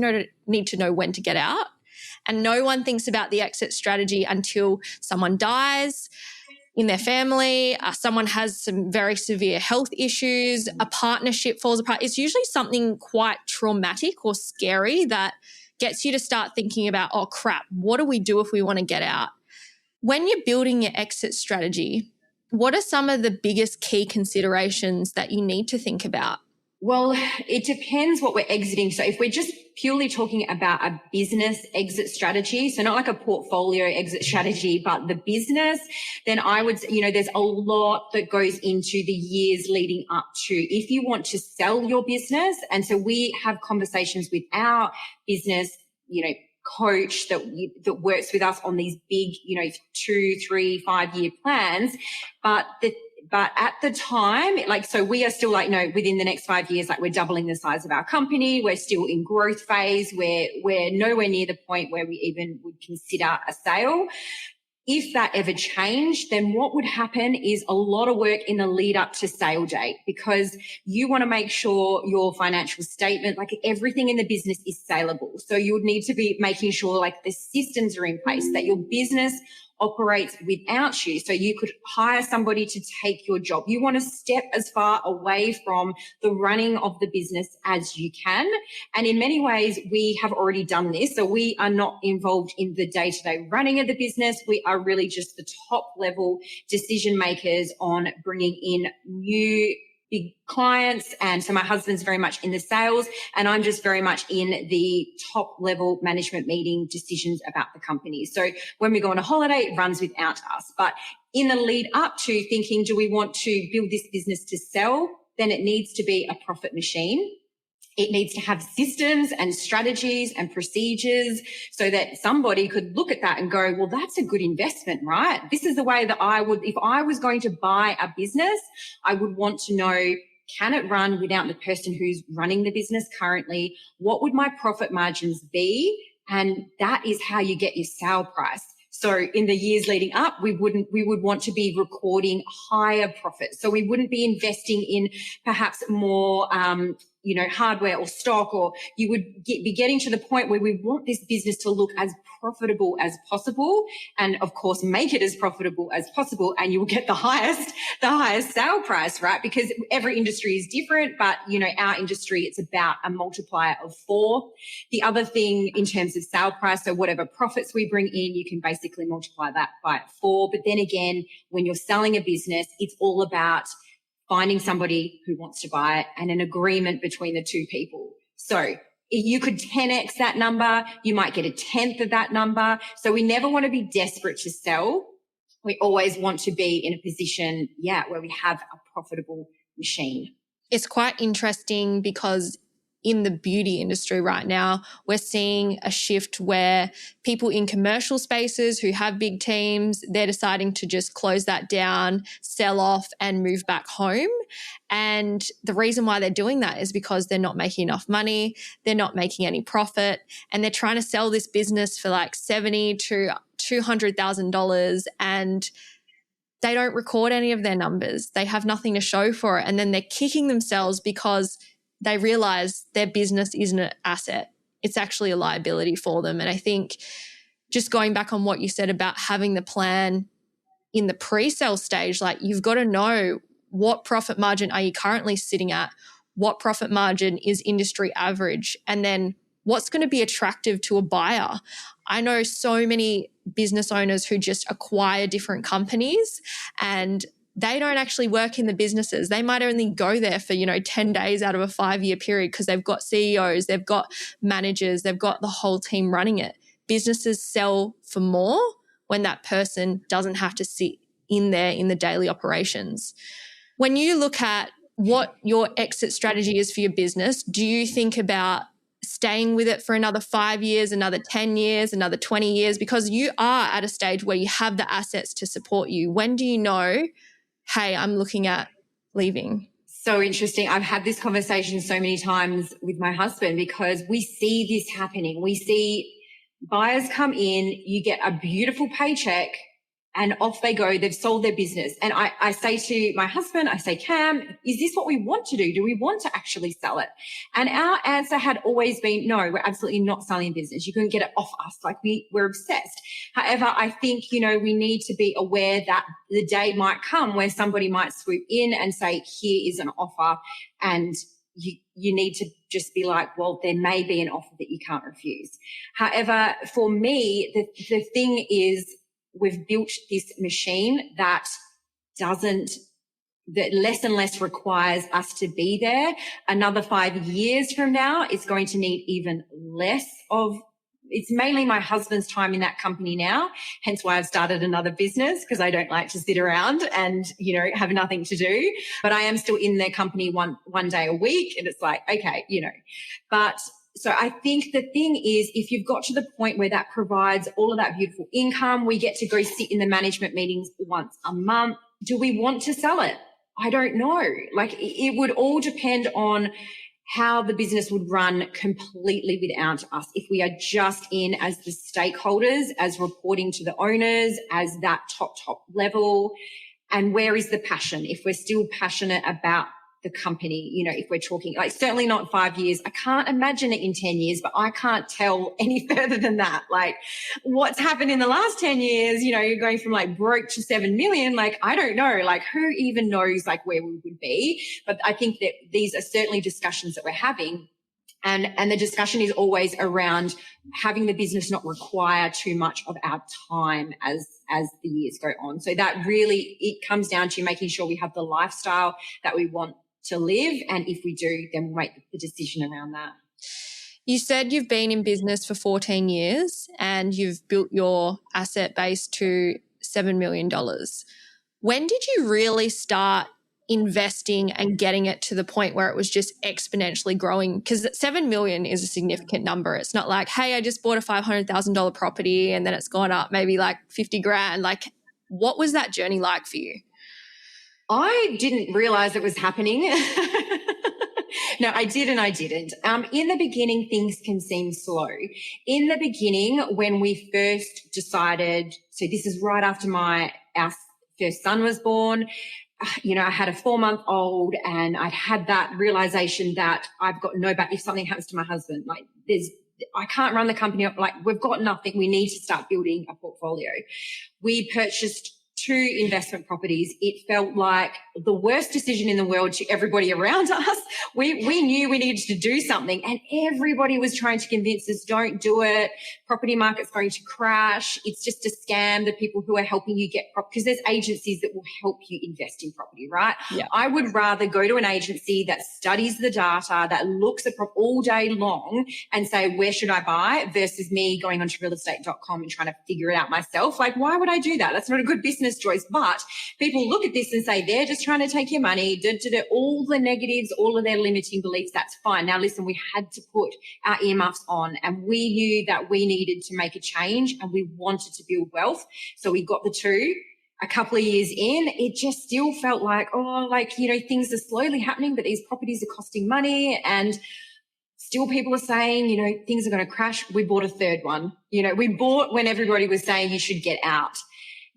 need to know when to get out. And no one thinks about the exit strategy until someone dies in their family, someone has some very severe health issues, a partnership falls apart. It's usually something quite traumatic or scary that gets you to start thinking about, oh crap, what do we do if we want to get out? When you're building your exit strategy, what are some of the biggest key considerations that you need to think about? Well, it depends what we're exiting. So if we're just purely talking about a business exit strategy, so not like a portfolio exit strategy, but the business, then I would, there's a lot that goes into the years leading up to if you want to sell your business. And so we have conversations with our business, coach that works with us on these big, 2, 3, 5 year plans. But at the time, so we are still within the next 5 years, we're doubling the size of our company. We're still in growth phase. We're nowhere near the point where we even would consider a sale. If that ever changed, then what would happen is a lot of work in the lead up to sale date, because you want to make sure your financial statement, everything in the business is saleable. So you would need to be making sure the systems are in place, that your business operates without you. So you could hire somebody to take your job. You want to step as far away from the running of the business as you can. And in many ways, we have already done this. So we are not involved in the day-to-day running of the business. We are really just the top level decision makers on bringing in new big clients. And so my husband's very much in the sales and I'm just very much in the top level management meeting decisions about the company. So when we go on a holiday, it runs without us. But in the lead up to thinking, do we want to build this business to sell? Then it needs to be a profit machine. It needs to have systems and strategies and procedures so that somebody could look at that and go, well, that's a good investment, right? This is the way that I would, if I was going to buy a business, I would want to know, can it run without the person who's running the business currently? What would my profit margins be? And that is how you get your sale price. So in the years leading up, we would want to be recording higher profits. So we wouldn't be investing in perhaps more, hardware or stock, or you would be getting to the point where we want this business to look as profitable as possible and of course make it as profitable as possible, and you will get the highest sale price, right? Because every industry is different, but our industry, it's about a multiplier of 4. The other thing in terms of sale price, so whatever profits we bring in, you can basically multiply that by 4. But then again, when you're selling a business, it's all about finding somebody who wants to buy it and an agreement between the two people. So you could 10x that number. You might get a 10th of that number. So we never want to be desperate to sell. We always want to be in a position, where we have a profitable machine. It's quite interesting because in the beauty industry right now, we're seeing a shift where people in commercial spaces who have big teams, they're deciding to just close that down, sell off and move back home. And the reason why they're doing that is because they're not making enough money, they're not making any profit, and they're trying to sell this business for $70,000 to $200,000 and they don't record any of their numbers. They have nothing to show for it. And then they're kicking themselves because they realize their business isn't an asset. It's actually a liability for them. And I think just going back on what you said about having the plan in the pre-sale stage, you've got to know what profit margin are you currently sitting at, what profit margin is industry average, and then what's going to be attractive to a buyer. I know so many business owners who just acquire different companies and they don't actually work in the businesses. They might only go there for, 10 days out of a 5-year period because they've got CEOs, they've got managers, they've got the whole team running it. Businesses sell for more when that person doesn't have to sit in there in the daily operations. When you look at what your exit strategy is for your business, do you think about staying with it for another 5 years, another 10 years, another 20 years? Because you are at a stage where you have the assets to support you. When do you know, hey, I'm looking at leaving? So interesting. I've had this conversation so many times with my husband because we see this happening. We see buyers come in, you get a beautiful paycheck, and off they go. They've sold their business. And I say to my husband, I say, Cam, is this what we want to do? Do we want to actually sell it? And our answer had always been, no, we're absolutely not selling business. You couldn't get it off us. Like we're obsessed. However, I think, we need to be aware that the day might come where somebody might swoop in and say, here is an offer. And you need to just be like, well, there may be an offer that you can't refuse. However, for me, the thing is, we've built this machine that less and less requires us to be there. Another 5 years from now, it's going to need even less of. It's mainly my husband's time in that company now, hence why I've started another business, because I don't like to sit around and, have nothing to do. But I am still in their company one day a week, and it's like, okay, But so I think the thing is, if you've got to the point where that provides all of that beautiful income, we get to go sit in the management meetings once a month. Do we want to sell it? I don't know. Like it would all depend on how the business would run completely without us. If we are just in as the stakeholders, as reporting to the owners, as that top level, and where is the passion? If we're still passionate about the company, if we're talking like certainly not 5 years, I can't imagine it in 10 years, but I can't tell any further than that. Like what's happened in the last 10 years, you're going from like broke to 7 million. Like, I don't know, like who even knows like where we would be? But I think that these are certainly discussions that we're having. And the discussion is always around having the business not require too much of our time as the years go on. So that really, it comes down to making sure we have the lifestyle that we want to live. And if we do, then we'll make the decision around that. You said you've been in business for 14 years and you've built your asset base to $7 million. When did you really start investing and getting it to the point where it was just exponentially growing? Because 7 million is a significant number. It's not like, hey, I just bought a $500,000 property and then it's gone up maybe like 50 grand. Like, what was that journey like for you? I didn't realize it was happening. No, I did and I didn't. In the beginning, things can seem slow. In the beginning, when we first decided, so this is right after our first son was born, I had a 4-month-old and I'd had that realization that I've got no back if something happens to my husband. Like I can't run the company up. Like we've got nothing. We need to start building a portfolio. We purchased 2 investment properties. It felt like the worst decision in the world to everybody around us. We knew we needed to do something and everybody was trying to convince us, don't do it. Property market's going to crash. It's just a scam. The people who are helping you get because there's agencies that will help you invest in property, right? Yeah. I would rather go to an agency that studies the data, that looks at all day long and say, where should I buy versus me going onto realestate.com and trying to figure it out myself. Like, why would I do that? That's not a good business choice. But people look at this and say, they're just trying to take your money, all the negatives, all of their limiting beliefs. That's fine. Now, listen, we had to put our earmuffs on and we knew that we needed to make a change and we wanted to build wealth. So we got the 2. A couple of years in, it just still felt like, things are slowly happening, but these properties are costing money and still people are saying, things are going to crash. We bought a 3rd one. We bought when everybody was saying you should get out.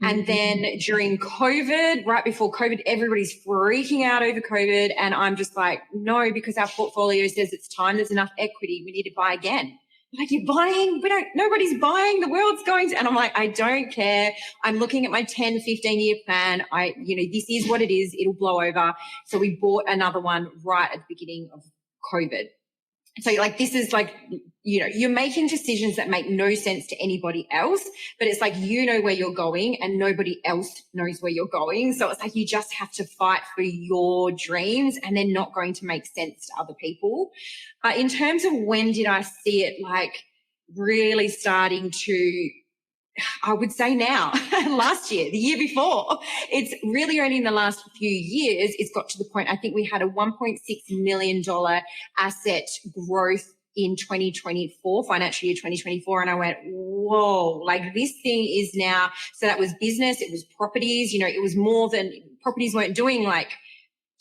And then during COVID, right before COVID, everybody's freaking out over COVID. And I'm just like, no, because our portfolio says it's time. There's enough equity. We need to buy again. Like, you're buying? Nobody's buying. The world's going to, and I'm like, I don't care. I'm looking at my 10, 15-year plan. This is what it is. It'll blow over. So we bought another one right at the beginning of COVID. So like, this is like, you're making decisions that make no sense to anybody else, but it's like, where you're going and nobody else knows where you're going. So it's like, you just have to fight for your dreams and they're not going to make sense to other people. But in terms of when did I see it like really starting to, I would say now, last year, the year before. It's really only in the last few years it's got to the point. I think we had a $1.6 million asset growth in 2024, financial year 2024. And I went, whoa, like this thing is now, so that was business, it was properties, it was more than properties weren't doing like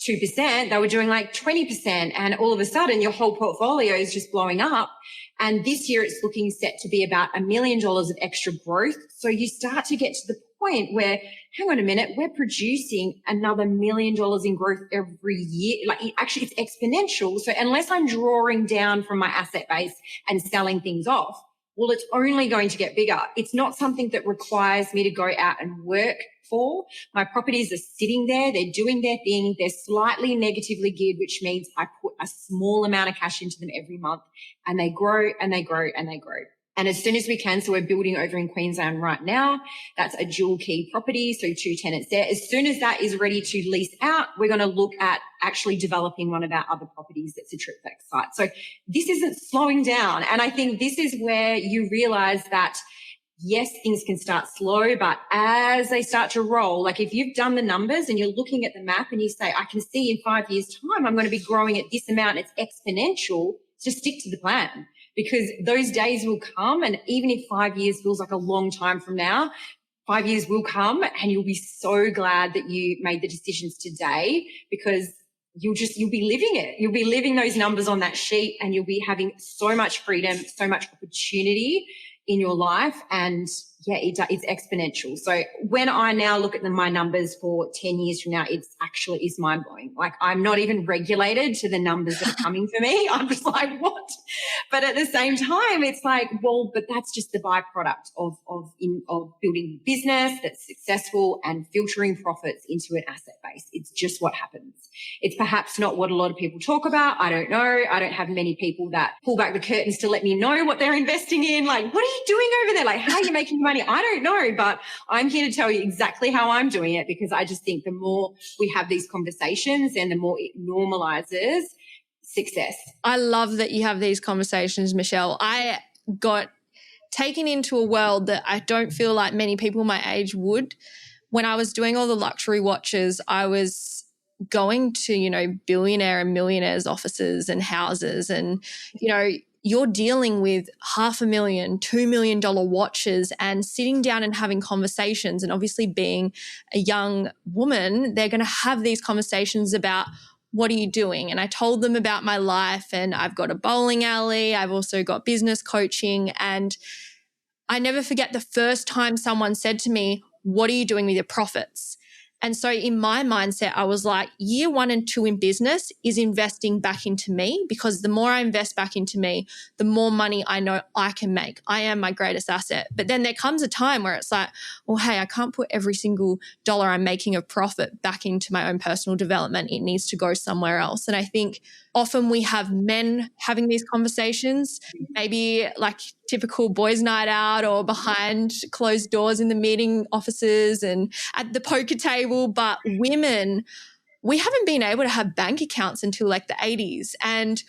2%, they were doing like 20%. And all of a sudden your whole portfolio is just blowing up. And this year it's looking set to be about $1 million of extra growth. So you start to get to the point where, hang on a minute, we're producing another $1 million in growth every year. Like actually it's exponential. So unless I'm drawing down from my asset base and selling things off, well, it's only going to get bigger. It's not something that requires me to go out and work for. My properties are sitting there. They're doing their thing. They're slightly negatively geared, which means I put a small amount of cash into them every month, and they grow and they grow and they grow. And as soon as we can, so we're building over in Queensland right now. That's a dual key property, so 2 tenants there. As soon as that is ready to lease out, we're going to look at actually developing one of our other properties that's a triplex site. So this isn't slowing down. And I think this is where you realize that, yes, things can start slow, but as they start to roll, like if you've done the numbers and you're looking at the map and you say, I can see in 5 years' time, I'm going to be growing at this amount, it's exponential, just stick to the plan. Because those days will come, and even if 5 years feels like a long time from now, 5 years will come and you'll be so glad that you made the decisions today, because you'll be living it. You'll be living those numbers on that sheet, and you'll be having so much freedom, so much opportunity in your life. And yeah, it's exponential. So when I now look at my numbers for 10 years from now, it's actually is mind blowing. Like I'm not even regulated to the numbers that are coming for me. I'm just like, what? But at the same time, it's like, well, but that's just the byproduct of building a business that's successful and filtering profits into an asset base. It's just what happens. It's perhaps not what a lot of people talk about. I don't know. I don't have many people that pull back the curtains to let me know what they're investing in. Like, what are you doing over there? Like, how are you making money? I don't know, but I'm here to tell you exactly how I'm doing it, because I just think the more we have these conversations and the more it normalizes success. I love that you have these conversations, Michelle. I got taken into a world that I don't feel like many people my age would. When I was doing all the luxury watches, I was going to, billionaire and millionaires' offices and houses, and, you're dealing with $500,000, $2 million watches, and sitting down and having conversations. And obviously being a young woman, they're going to have these conversations about, what are you doing? And I told them about my life, and I've got a bowling alley. I've also got business coaching. And I never forget the first time someone said to me, what are you doing with your profits? And so in my mindset, I was like, year 1 and 2 in business is investing back into me, because the more I invest back into me, the more money I know I can make. I am my greatest asset. But then there comes a time where it's like, well, hey, I can't put every single dollar I'm making of profit back into my own personal development. It needs to go somewhere else. And I think often we have men having these conversations, maybe like typical boys' night out or behind closed doors in the meeting offices and at the poker table. But women, we haven't been able to have bank accounts until like the 80s. And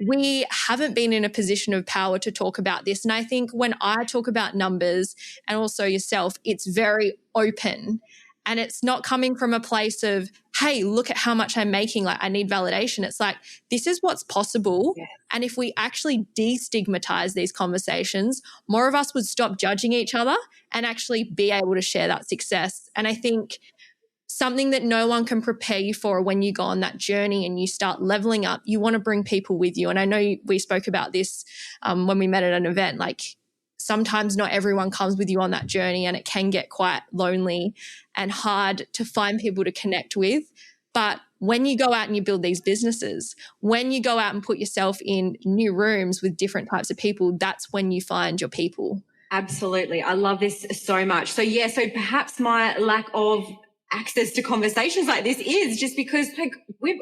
we haven't been in a position of power to talk about this. And I think when I talk about numbers, and also yourself, it's very open. And it's not coming from a place of, hey, look at how much I'm making, like I need validation. It's like, this is what's possible. Yeah. And if we actually destigmatize these conversations, more of us would stop judging each other and actually be able to share that success. And I think something that no one can prepare you for when you go on that journey and you start leveling up, you want to bring people with you. And I know we spoke about this when we met at an event, like sometimes not everyone comes with you on that journey, and it can get quite lonely and hard to find people to connect with. But when you go out and you build these businesses, when you go out and put yourself in new rooms with different types of people, that's when you find your people. Absolutely. I love this so much. So perhaps my lack of access to conversations like this is just because where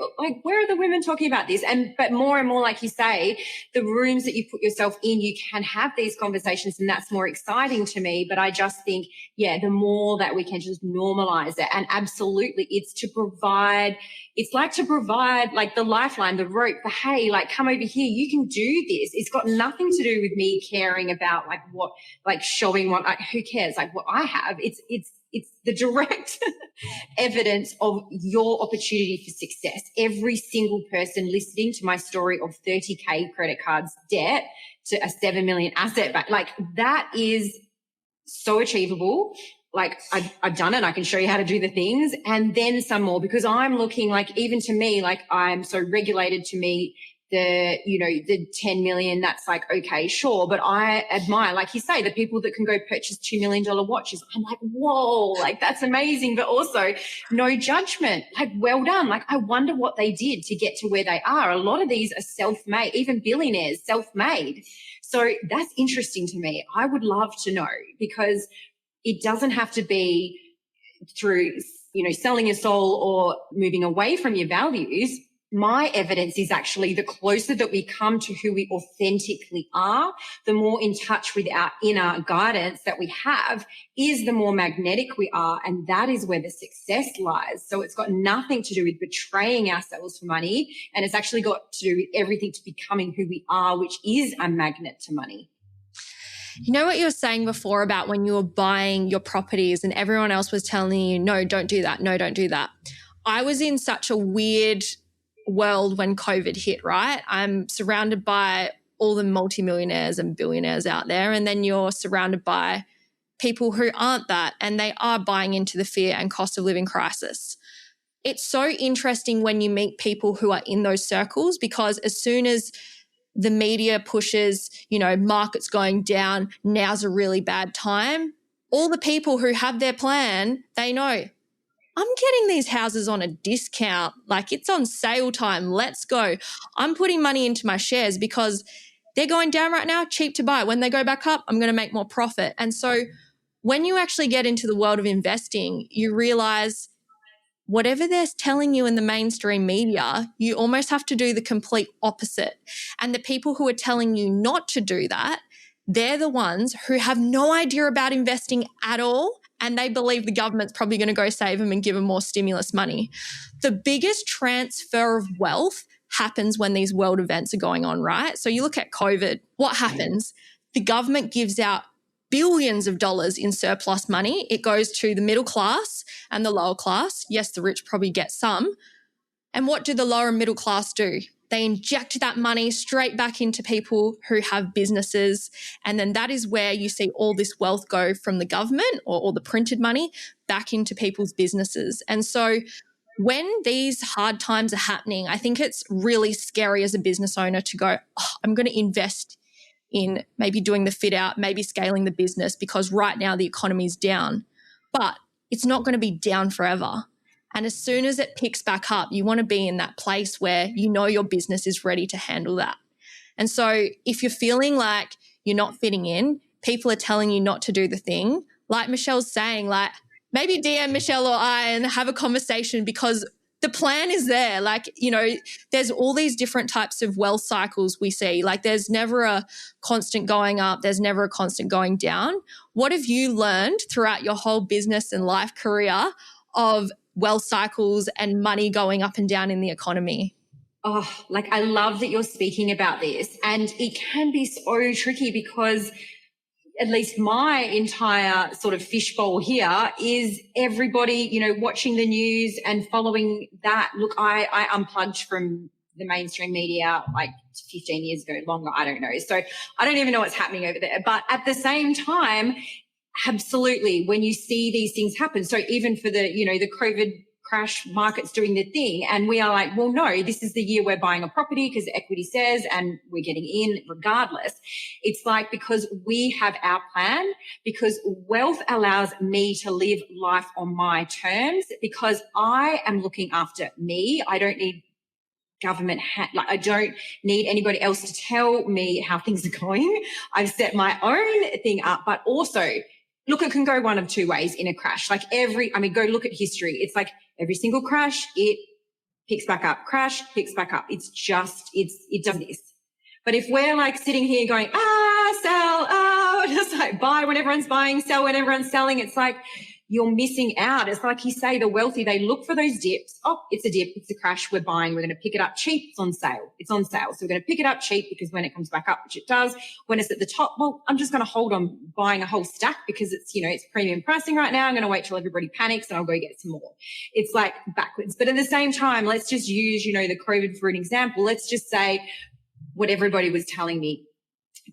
are the women talking about this? But more and more, like you say, the rooms that you put yourself in, you can have these conversations, and that's more exciting to me. But I just think, the more that we can just normalize it, and absolutely it's like to provide like the lifeline, the rope, the, hey, like come over here, you can do this. It's got nothing to do with me caring about like what, like showing what, who cares, like what I have. It's the direct evidence of your opportunity for success. Every single person listening to my story of 30K credit cards debt to a 7 million asset back, like that is so achievable. like I've done it. I can show you how to do the things, and then some more, because I'm looking like, even to me, like I'm so regulated to me, the 10 million, that's like, okay, sure. But I admire, like you say, the people that can go purchase $2 million watches. I'm like, whoa, like that's amazing. But also no judgment, like well done. Like I wonder what they did to get to where they are. A lot of these are self-made, even billionaires, self-made. So that's interesting to me. I would love to know, because it doesn't have to be through, selling your soul or moving away from your values. My evidence is actually the closer that we come to who we authentically are, the more in touch with our inner guidance that we have, is the more magnetic we are. And that is where the success lies. So it's got nothing to do with betraying ourselves for money. And it's actually got to do with everything to becoming who we are, which is a magnet to money. You know what you were saying before about when you were buying your properties and everyone else was telling you, no, don't do that. No, don't do that. I was in such a weird world when COVID hit, right? I'm surrounded by all the multimillionaires and billionaires out there, and then you're surrounded by people who aren't that, and they are buying into the fear and cost of living crisis. It's so interesting when you meet people who are in those circles, because as soon as the media pushes, markets going down, now's a really bad time, all the people who have their plan, they know, I'm getting these houses on a discount. Like it's on sale time. Let's go. I'm putting money into my shares because they're going down right now, cheap to buy. When they go back up, I'm going to make more profit. And so when you actually get into the world of investing, you realize whatever they're telling you in the mainstream media, you almost have to do the complete opposite. And the people who are telling you not to do that, they're the ones who have no idea about investing at all, and they believe the government's probably going to go save them and give them more stimulus money. The biggest transfer of wealth happens when these world events are going on, right? So you look at COVID, what happens? The government gives out billions of dollars in surplus money. It goes to the middle class and the lower class. Yes, the rich probably get some. And what do the lower and middle class do? They inject that money straight back into people who have businesses. And then that is where you see all this wealth go from the government or all the printed money back into people's businesses. And so when these hard times are happening, I think it's really scary as a business owner to go, I'm going to invest in maybe doing the fit out, maybe scaling the business, because right now the economy is down. But it's not going to be down forever. And as soon as it picks back up, you want to be in that place where you know your business is ready to handle that. And so if you're feeling like you're not fitting in, people are telling you not to do the thing, like Michelle's saying, like maybe DM Michelle or I and have a conversation, because the plan is there. Like, there's all these different types of wealth cycles we see. Like there's never a constant going up. There's never a constant going down. What have you learned throughout your whole business and life career of wealth cycles and money going up and down in the economy? Oh, like I love that you're speaking about this. And it can be so tricky, because at least my entire sort of fishbowl here is everybody, watching the news and following that. Look, I unplugged from the mainstream media like 15 years ago, longer, I don't know. So I don't even know what's happening over there. But at the same time, absolutely, when you see these things happen, so even for the, the COVID crash, markets doing the thing, and we are like, well, no, this is the year we're buying a property because the equity says, and we're getting in regardless. It's like, because we have our plan, because wealth allows me to live life on my terms, because I am looking after me. I don't need government I don't need anybody else to tell me how things are going. I've set my own thing up, but also, look, it can go one of two ways in a crash. Like go look at history. It's like every single crash, it picks back up, crash, picks back up. It does this. But if we're like sitting here going, sell, just like buy when everyone's buying, sell when everyone's selling, it's like you're missing out. It's like you say, the wealthy, they look for those dips. Oh, it's a dip. It's a crash. We're buying. We're going to pick it up cheap. It's on sale. It's on sale. So we're going to pick it up cheap, because when it comes back up, which it does, when it's at the top, well, I'm just going to hold on buying a whole stack because it's, it's premium pricing right now. I'm going to wait till everybody panics and I'll go get some more. It's like backwards. But at the same time, let's just use, the COVID for an example. Let's just say what everybody was telling me.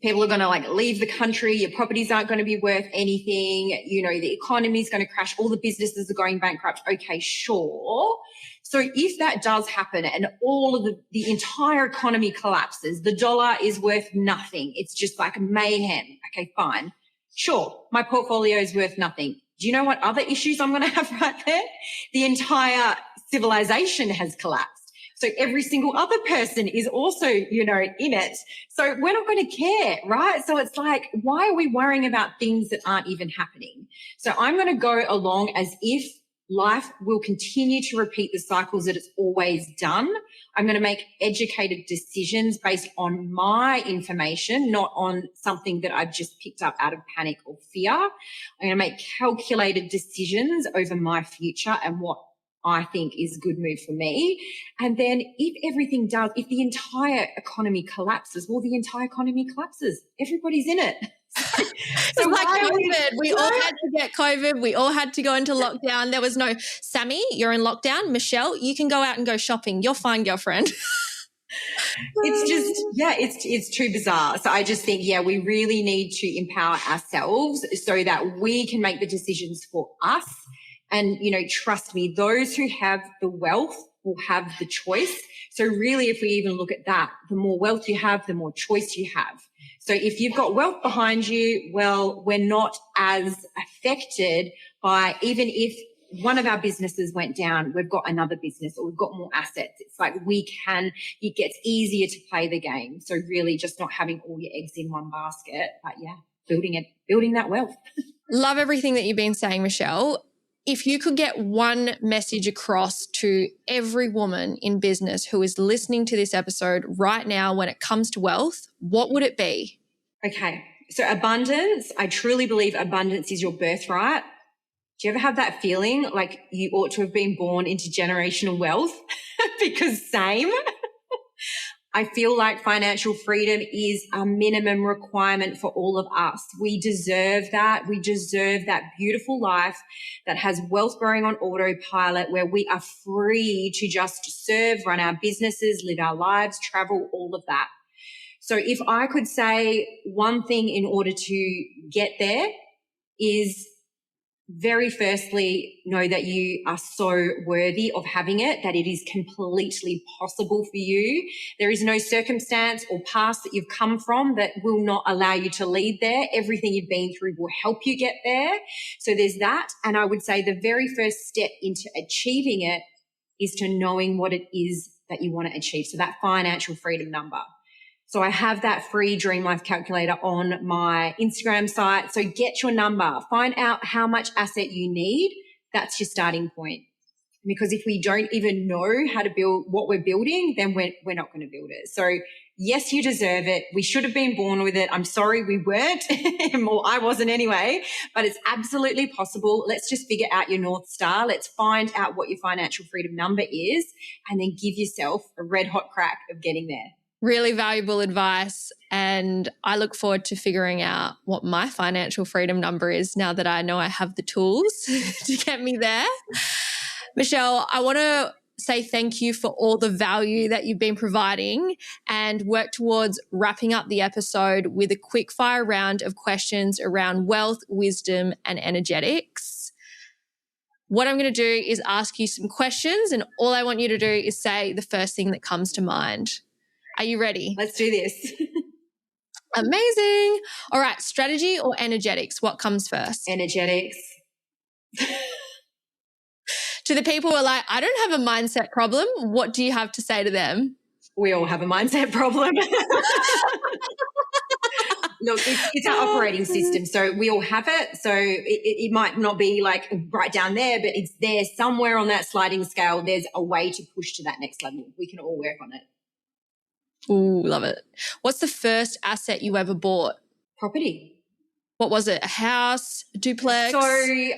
people are going to like leave the country. Your properties aren't going to be worth anything. You know, the economy is going to crash. All the businesses are going bankrupt. Okay, sure. So if that does happen and all of the entire economy collapses, the dollar is worth nothing. It's just like mayhem. Okay, fine. Sure. My portfolio is worth nothing. Do you know what other issues I'm going to have right there? The entire civilization has collapsed. So every single other person is also, you know, in it. So we're not going to care, right? So it's like, why are we worrying about things that aren't even happening? So I'm going to go along as if life will continue to repeat the cycles that it's always done. I'm going to make educated decisions based on my information, not on something that I've just picked up out of panic or fear. I'm going to make calculated decisions over my future and what I think is a good move for me. And then if the entire economy collapses, well, the entire economy collapses. Everybody's in it. So like COVID, we all had to get COVID. We all had to go into lockdown. There was no, Sammy, you're in lockdown. Michelle, you can go out and go shopping. You're fine, girlfriend. It's just, it's too bizarre. So I just think, we really need to empower ourselves so that we can make the decisions for us. And, you know, trust me, those who have the wealth will have the choice. So really, if we even look at that, the more wealth you have, the more choice you have. So if you've got wealth behind you, well, we're not as affected by, even if one of our businesses went down, we've got another business or we've got more assets. It's like it gets easier to play the game. So really just not having all your eggs in one basket, but building that wealth. Love everything that you've been saying, Michelle. If you could get one message across to every woman in business who is listening to this episode right now when it comes to wealth, what would it be? Okay. So abundance, I truly believe abundance is your birthright. Do you ever have that feeling like you ought to have been born into generational wealth? Because same. I feel like financial freedom is a minimum requirement for all of us. We deserve that. We deserve that beautiful life that has wealth growing on autopilot, where we are free to just serve, run our businesses, live our lives, travel, all of that. So if I could say one thing in order to get there is, very firstly, know that you are so worthy of having it, that it is completely possible for you. There is no circumstance or past that you've come from that will not allow you to lead there. Everything you've been through will help you get there. So there's that. And I would say the very first step into achieving it is to knowing what it is that you want to achieve. So that financial freedom number. So I have that free Dream Life calculator on my Instagram site. So get your number, find out how much asset you need. That's your starting point. Because if we don't even know how to build what we're building, then we're not going to build it. So yes, you deserve it. We should have been born with it. I'm sorry we weren't. Well, I wasn't anyway, but it's absolutely possible. Let's just figure out your North Star. Let's find out what your financial freedom number is and then give yourself a red hot crack of getting there. Really valuable advice, and I look forward to figuring out what my financial freedom number is now that I know I have the tools to get me there. Michelle, I want to say thank you for all the value that you've been providing and work towards wrapping up the episode with a quick fire round of questions around wealth, wisdom, and energetics. What I'm going to do is ask you some questions, and all I want you to do is say the first thing that comes to mind. Are you ready? Let's do this. Amazing. All right. Strategy or energetics? What comes first? Energetics. To the people who are like, I don't have a mindset problem, what do you have to say to them? We all have a mindset problem. Look, it's our operating system. So we all have it. So it might not be like right down there, but it's there somewhere on that sliding scale. There's a way to push to that next level. We can all work on it. Ooh, love it. What's the first asset you ever bought? Property. What was it? A house, a duplex? So we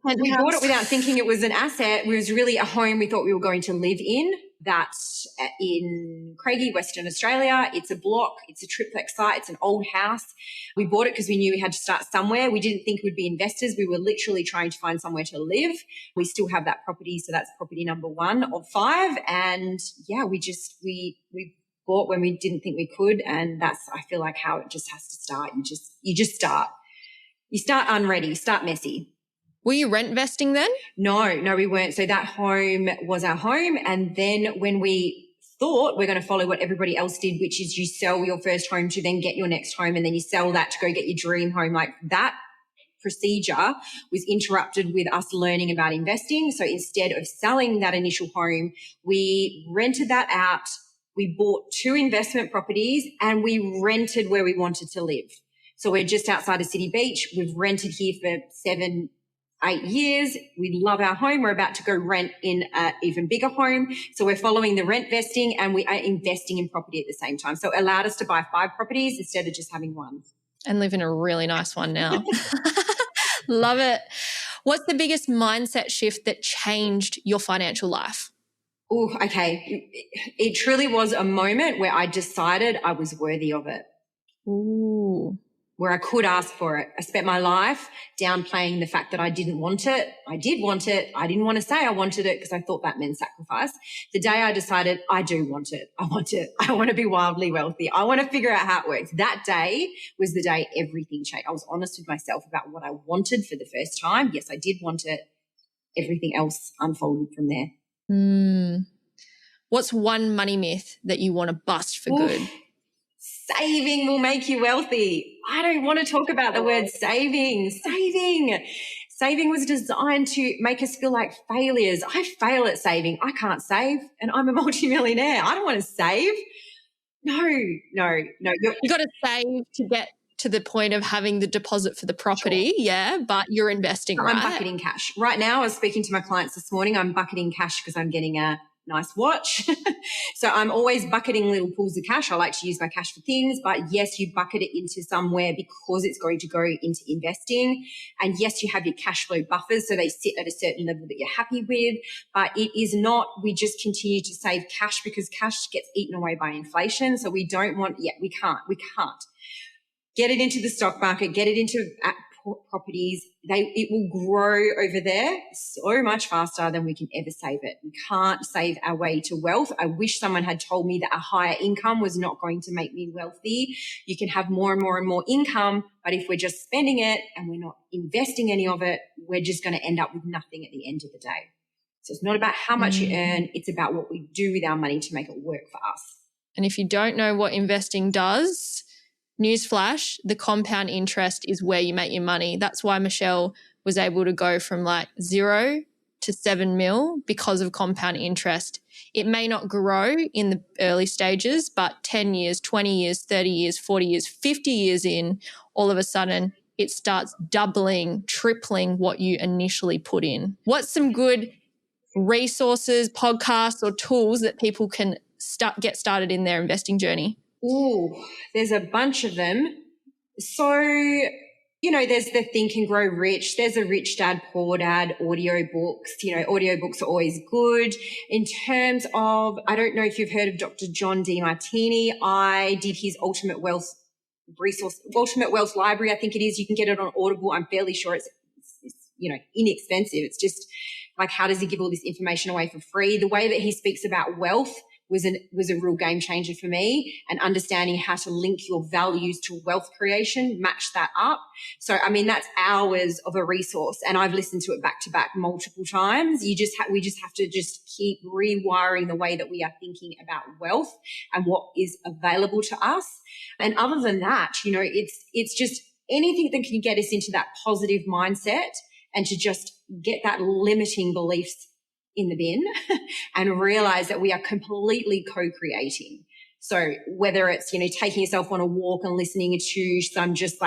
bought it without thinking it was an asset. It was really a home we thought we were going to live in. That's in Craigie, Western Australia. It's a block. It's a triplex site. It's an old house. We bought it because we knew we had to start somewhere. We didn't think we'd be investors. We were literally trying to find somewhere to live. We still have that property. So that's property number 1 of 5. And yeah, we bought when we didn't think we could. And that's, I feel like, how it just has to start. You just start. You start unready, start messy. Were you rent vesting then? No, we weren't. So that home was our home. And then when we thought we're going to follow what everybody else did, which is you sell your first home to then get your next home, and then you sell that to go get your dream home, like that procedure was interrupted with us learning about investing. So instead of selling that initial home, we rented that out. We bought 2 investment properties and we rented where we wanted to live. So we're just outside of City Beach. We've rented here for 7, 8 years. We love our home. We're about to go rent in an even bigger home. So we're following the rent vesting and we are investing in property at the same time. So it allowed us to buy 5 properties instead of just having 1. And live in a really nice one now. Love it. What's the biggest mindset shift that changed your financial life? Oh, okay. It truly was a moment where I decided I was worthy of it. Ooh. Where I could ask for it. I spent my life downplaying the fact that I didn't want it. I did want it. I didn't want to say I wanted it because I thought that meant sacrifice. The day I decided I do want it. I want it. I want to be wildly wealthy. I want to figure out how it works. That day was the day everything changed. I was honest with myself about what I wanted for the first time. Yes, I did want it. Everything else unfolded from there. What's one money myth that you want to bust for good? Saving will make you wealthy. I don't want to talk about the word saving. Saving was designed to make us feel like failures. I fail at saving. I can't save and I'm a multimillionaire. I don't want to save. No. You got to save to get to the point of having the deposit for the property. Sure. Yeah, but you're investing, right? I'm bucketing cash. Right now, I was speaking to my clients this morning. I'm bucketing cash because I'm getting a nice watch. So I'm always bucketing little pools of cash. I like to use my cash for things, but yes, you bucket it into somewhere because it's going to go into investing. And yes, you have your cash flow buffers. So they sit at a certain level that you're happy with, but it is not, we just continue to save cash because cash gets eaten away by inflation. So we don't want, we can't get it into the stock market, get it into properties. It will grow over there so much faster than we can ever save it. We can't save our way to wealth. I wish someone had told me that a higher income was not going to make me wealthy. You can have more and more and more income, but if we're just spending it and we're not investing any of it, we're just going to end up with nothing at the end of the day. So it's not about how much you earn. It's about what we do with our money to make it work for us. And if you don't know what investing does, newsflash, the compound interest is where you make your money. That's why Michelle was able to go from like 0 to 7 mil because of compound interest. It may not grow in the early stages, but 10 years, 20 years, 30 years, 40 years, 50 years in, all of a sudden it starts doubling, tripling what you initially put in. What's some good resources, podcasts or tools that people can get started in their investing journey? There's a bunch of them. So, there's the Think and Grow Rich. There's a Rich Dad, Poor Dad audiobooks. Audiobooks are always good. In terms of, I don't know if you've heard of Dr. John DeMartini. I did his Ultimate Wealth Library, I think it is. You can get it on Audible. I'm fairly sure it's inexpensive. It's just like, how does he give all this information away for free? The way that he speaks about wealth was a real game changer for me, and understanding how to link your values to wealth creation, match that up. So, that's hours of a resource, and I've listened to it back to back multiple times. We just have to keep rewiring the way that we are thinking about wealth and what is available to us. And other than that, it's just anything that can get us into that positive mindset and to just get that limiting beliefs in the bin and realize that we are completely co-creating. So whether it's, taking yourself on a walk and listening to some just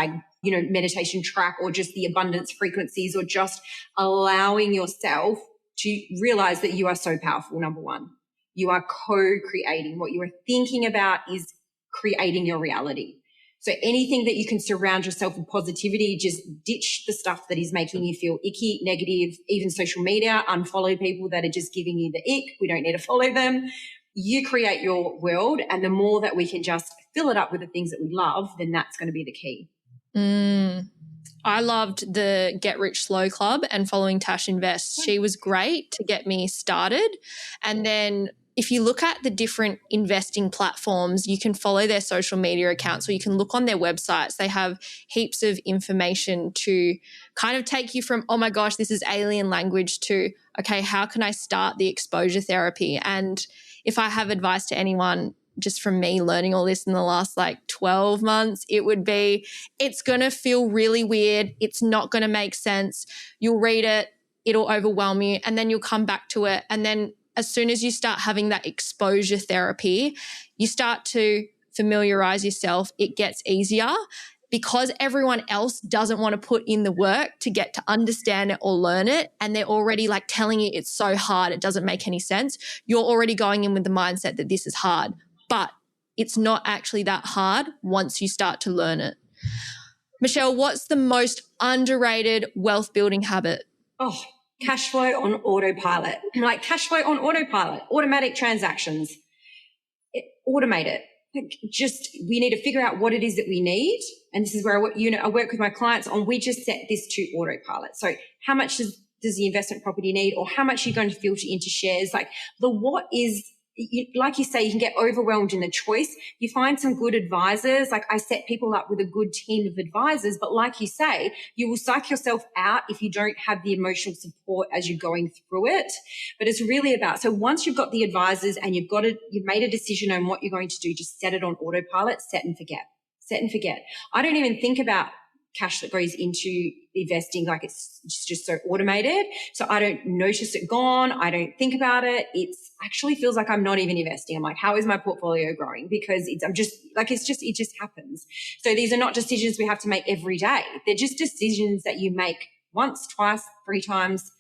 meditation track, or just the abundance frequencies, or just allowing yourself to realize that you are so powerful. Number one, you are co-creating. What you are thinking about is creating your reality. So anything that you can surround yourself with positivity, just ditch the stuff that is making you feel icky, negative, even social media, unfollow people that are just giving you the ick. We don't need to follow them. You create your world, and the more that we can just fill it up with the things that we love, then that's going to be the key. I loved the Get Rich Slow Club and following Tash Invest. She was great to get me started. And then if you look at the different investing platforms, you can follow their social media accounts or you can look on their websites. They have heaps of information to kind of take you from, oh my gosh, this is alien language, to, okay, how can I start the exposure therapy? And if I have advice to anyone, just from me learning all this in the last 12 months, it would be, it's going to feel really weird. It's not going to make sense. You'll read it, it'll overwhelm you, and then you'll come back to it. And then as soon as you start having that exposure therapy, you start to familiarize yourself. It gets easier because everyone else doesn't want to put in the work to get to understand it or learn it. And they're already telling you it's so hard, it doesn't make any sense. You're already going in with the mindset that this is hard, but it's not actually that hard once you start to learn it. Michelle, what's the most underrated wealth building habit? Oh, cash flow on autopilot. Cash flow on autopilot, automatic transactions. Automate it. We need to figure out what it is that we need. And this is where I work with my clients on, we just set this to autopilot. So how much does the investment property need, or how much are you going to filter into shares? The what is, like you say, you can get overwhelmed in the choice. You find some good advisors. I set people up with a good team of advisors, but like you say, you will psych yourself out if you don't have the emotional support as you're going through it. But it's really about, so once you've got the advisors and you've made a decision on what you're going to do, just set it on autopilot, set and forget. I don't even think about cash that goes into investing. It's just so automated. So I don't notice it gone. I don't think about it. It actually feels like I'm not even investing. I'm like, how is my portfolio growing? Because it just happens. So these are not decisions we have to make every day. They're just decisions that you make once, twice, 3 times,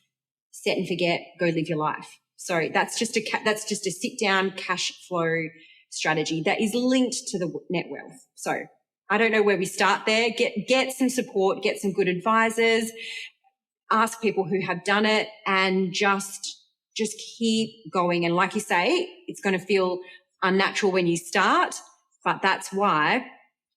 set and forget, go live your life. So that's just a sit down cash flow strategy that is linked to the net wealth. So I don't know where we start there. Get some support, get some good advisors, ask people who have done it, and just keep going. And like you say, it's going to feel unnatural when you start, but that's why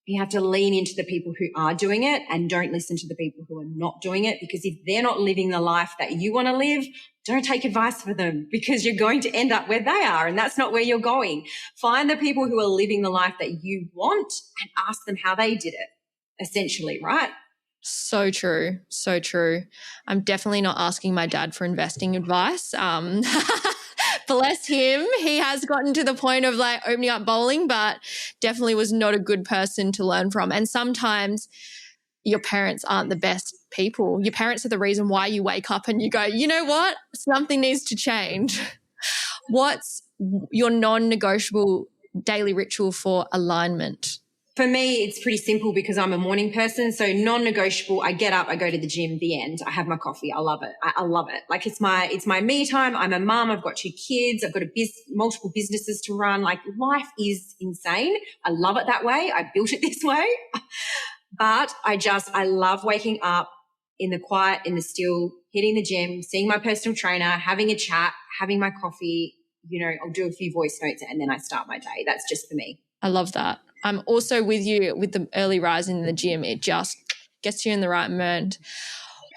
you have to lean into the people who are doing it and don't listen to the people who are not doing it, because if they're not living the life that you want to live, don't take advice from them, because you're going to end up where they are, and that's not where you're going. Find the people who are living the life that you want and ask them how they did it, essentially, right? So true. So true. I'm definitely not asking my dad for investing advice. Bless him. He has gotten to the point of opening up bowling, but definitely was not a good person to learn from. And sometimes your parents aren't the best people. Your parents are the reason why you wake up and you go, you know what? Something needs to change. What's your non-negotiable daily ritual for alignment? For me, it's pretty simple because I'm a morning person. So non-negotiable, I get up, I go to the gym, the end. I have my coffee. I love it. I love it. It's my me time. I'm a mum. I've got 2 kids. I've got multiple businesses to run. Life is insane. I love it that way. I built it this way. But I love waking up in the quiet, in the still, hitting the gym, seeing my personal trainer, having a chat, having my coffee. I'll do a few voice notes and then I start my day. That's just for me. I love that. I'm also with you with the early rising in the gym. It just gets you in the right mood.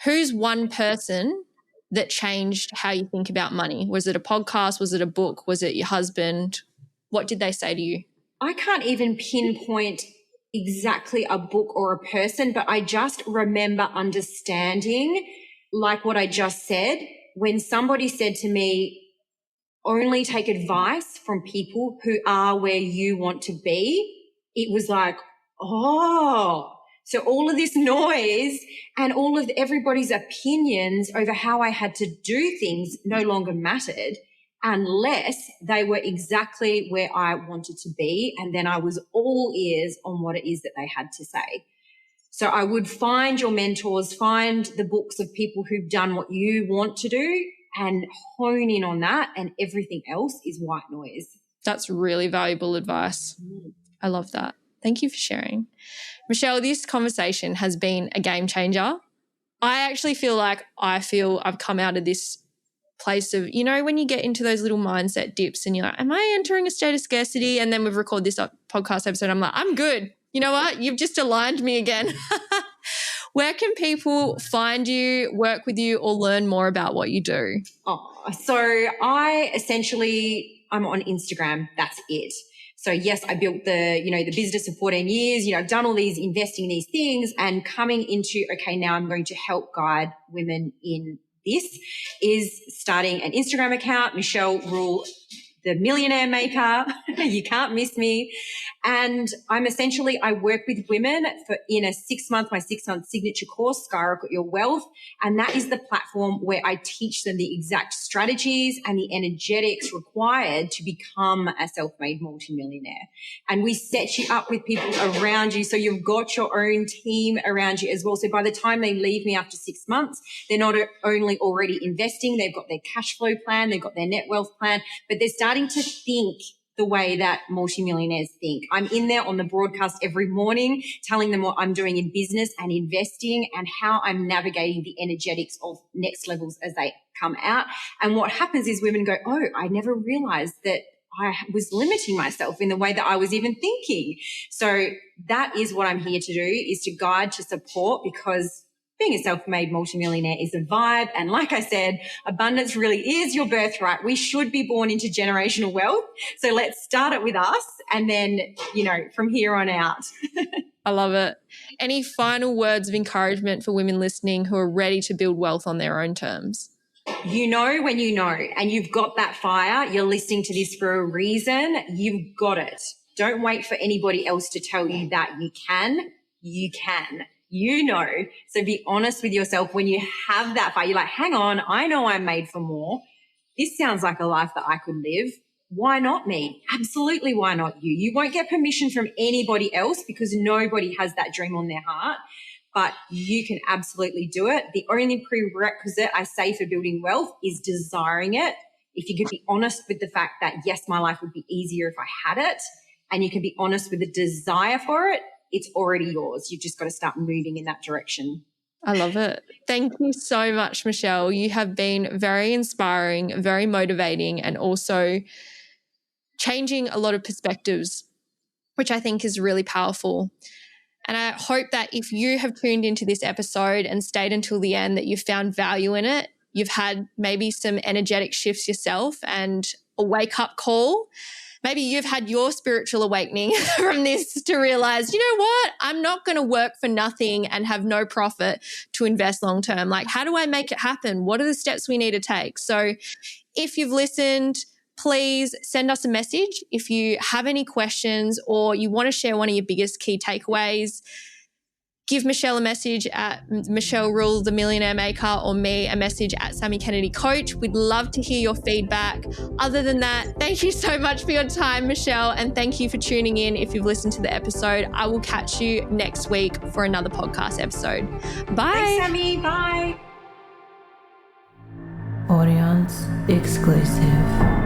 Who's one person that changed how you think about money? Was it a podcast? Was it a book? Was it your husband? What did they say to you? I can't even pinpoint exactly a book or a person, but I just remember understanding, like what I just said, when somebody said to me, only take advice from people who are where you want to be. It was like, oh, so all of this noise and all of everybody's opinions over how I had to do things no longer mattered unless they were exactly where I wanted to be. And then I was all ears on what it is that they had to say. So I would find your mentors, find the books of people who've done what you want to do and hone in on that, and everything else is white noise. That's really valuable advice. I love that. Thank you for sharing. Michelle, this conversation has been a game changer. I actually feel like I've come out of this place of, when you get into those little mindset dips and you're like, am I entering a state of scarcity? And then we've recorded this podcast episode. I'm like, I'm good. You know what? You've just aligned me again. Where can people find you, work with you, or learn more about what you do? So I essentially I'm on Instagram. That's it. So yes, I built the business of 14 years, I've done all these investing in these things, and coming into, okay, now I'm going to help guide women in this is starting an Instagram account, Michelle Rule, the Millionaire Maker. You can't miss me. And I work with women in my 6-month signature course, Skyrocket Your Wealth. And that is the platform where I teach them the exact strategies and the energetics required to become a self-made multimillionaire. And we set you up with people around you. So you've got your own team around you as well. So by the time they leave me after 6 months, they're not only already investing, they've got their cash flow plan, they've got their net wealth plan, but they're starting to think the way that multimillionaires think. I'm in there on the broadcast every morning telling them what I'm doing in business and investing and how I'm navigating the energetics of next levels as they come out. And what happens is women go, oh, I never realized that I was limiting myself in the way that I was even thinking. So that is what I'm here to do, is to guide, to support, because being a self-made multimillionaire is a vibe. And like I said, abundance really is your birthright. We should be born into generational wealth. So let's start it with us and then, from here on out. I love it. Any final words of encouragement for women listening who are ready to build wealth on their own terms? You know when you know, and you've got that fire. You're listening to this for a reason. You've got it. Don't wait for anybody else to tell you that you can. You can. So be honest with yourself when you have that fire. You're like, hang on, I know I'm made for more. This sounds like a life that I could live. Why not me? Absolutely, why not you? You won't get permission from anybody else because nobody has that dream on their heart, but you can absolutely do it. The only prerequisite I say for building wealth is desiring it. If you could be honest with the fact that, yes, my life would be easier if I had it, and you can be honest with the desire for it, it's already yours. You've just got to start moving in that direction. I love it. Thank you so much, Michelle. You have been very inspiring, very motivating, and also changing a lot of perspectives, which I think is really powerful. And I hope that if you have tuned into this episode and stayed until the end, that you've found value in it. You've had maybe some energetic shifts yourself and a wake-up call. Maybe you've had your spiritual awakening from this to realize, you know what? I'm not going to work for nothing and have no profit to invest long term. Like, how do I make it happen? What are the steps we need to take? So if you've listened, please send us a message. If you have any questions or you want to share one of your biggest key takeaways, give Michelle a message at Michelle Rule, the Millionaire Maker, or me a message at Sammy Kennedy Coach. We'd love to hear your feedback. Other than that, thank you so much for your time, Michelle, and thank you for tuning in if you've listened to the episode. I will catch you next week for another podcast episode. Bye. Thanks, Sammy. Bye. Audience exclusive.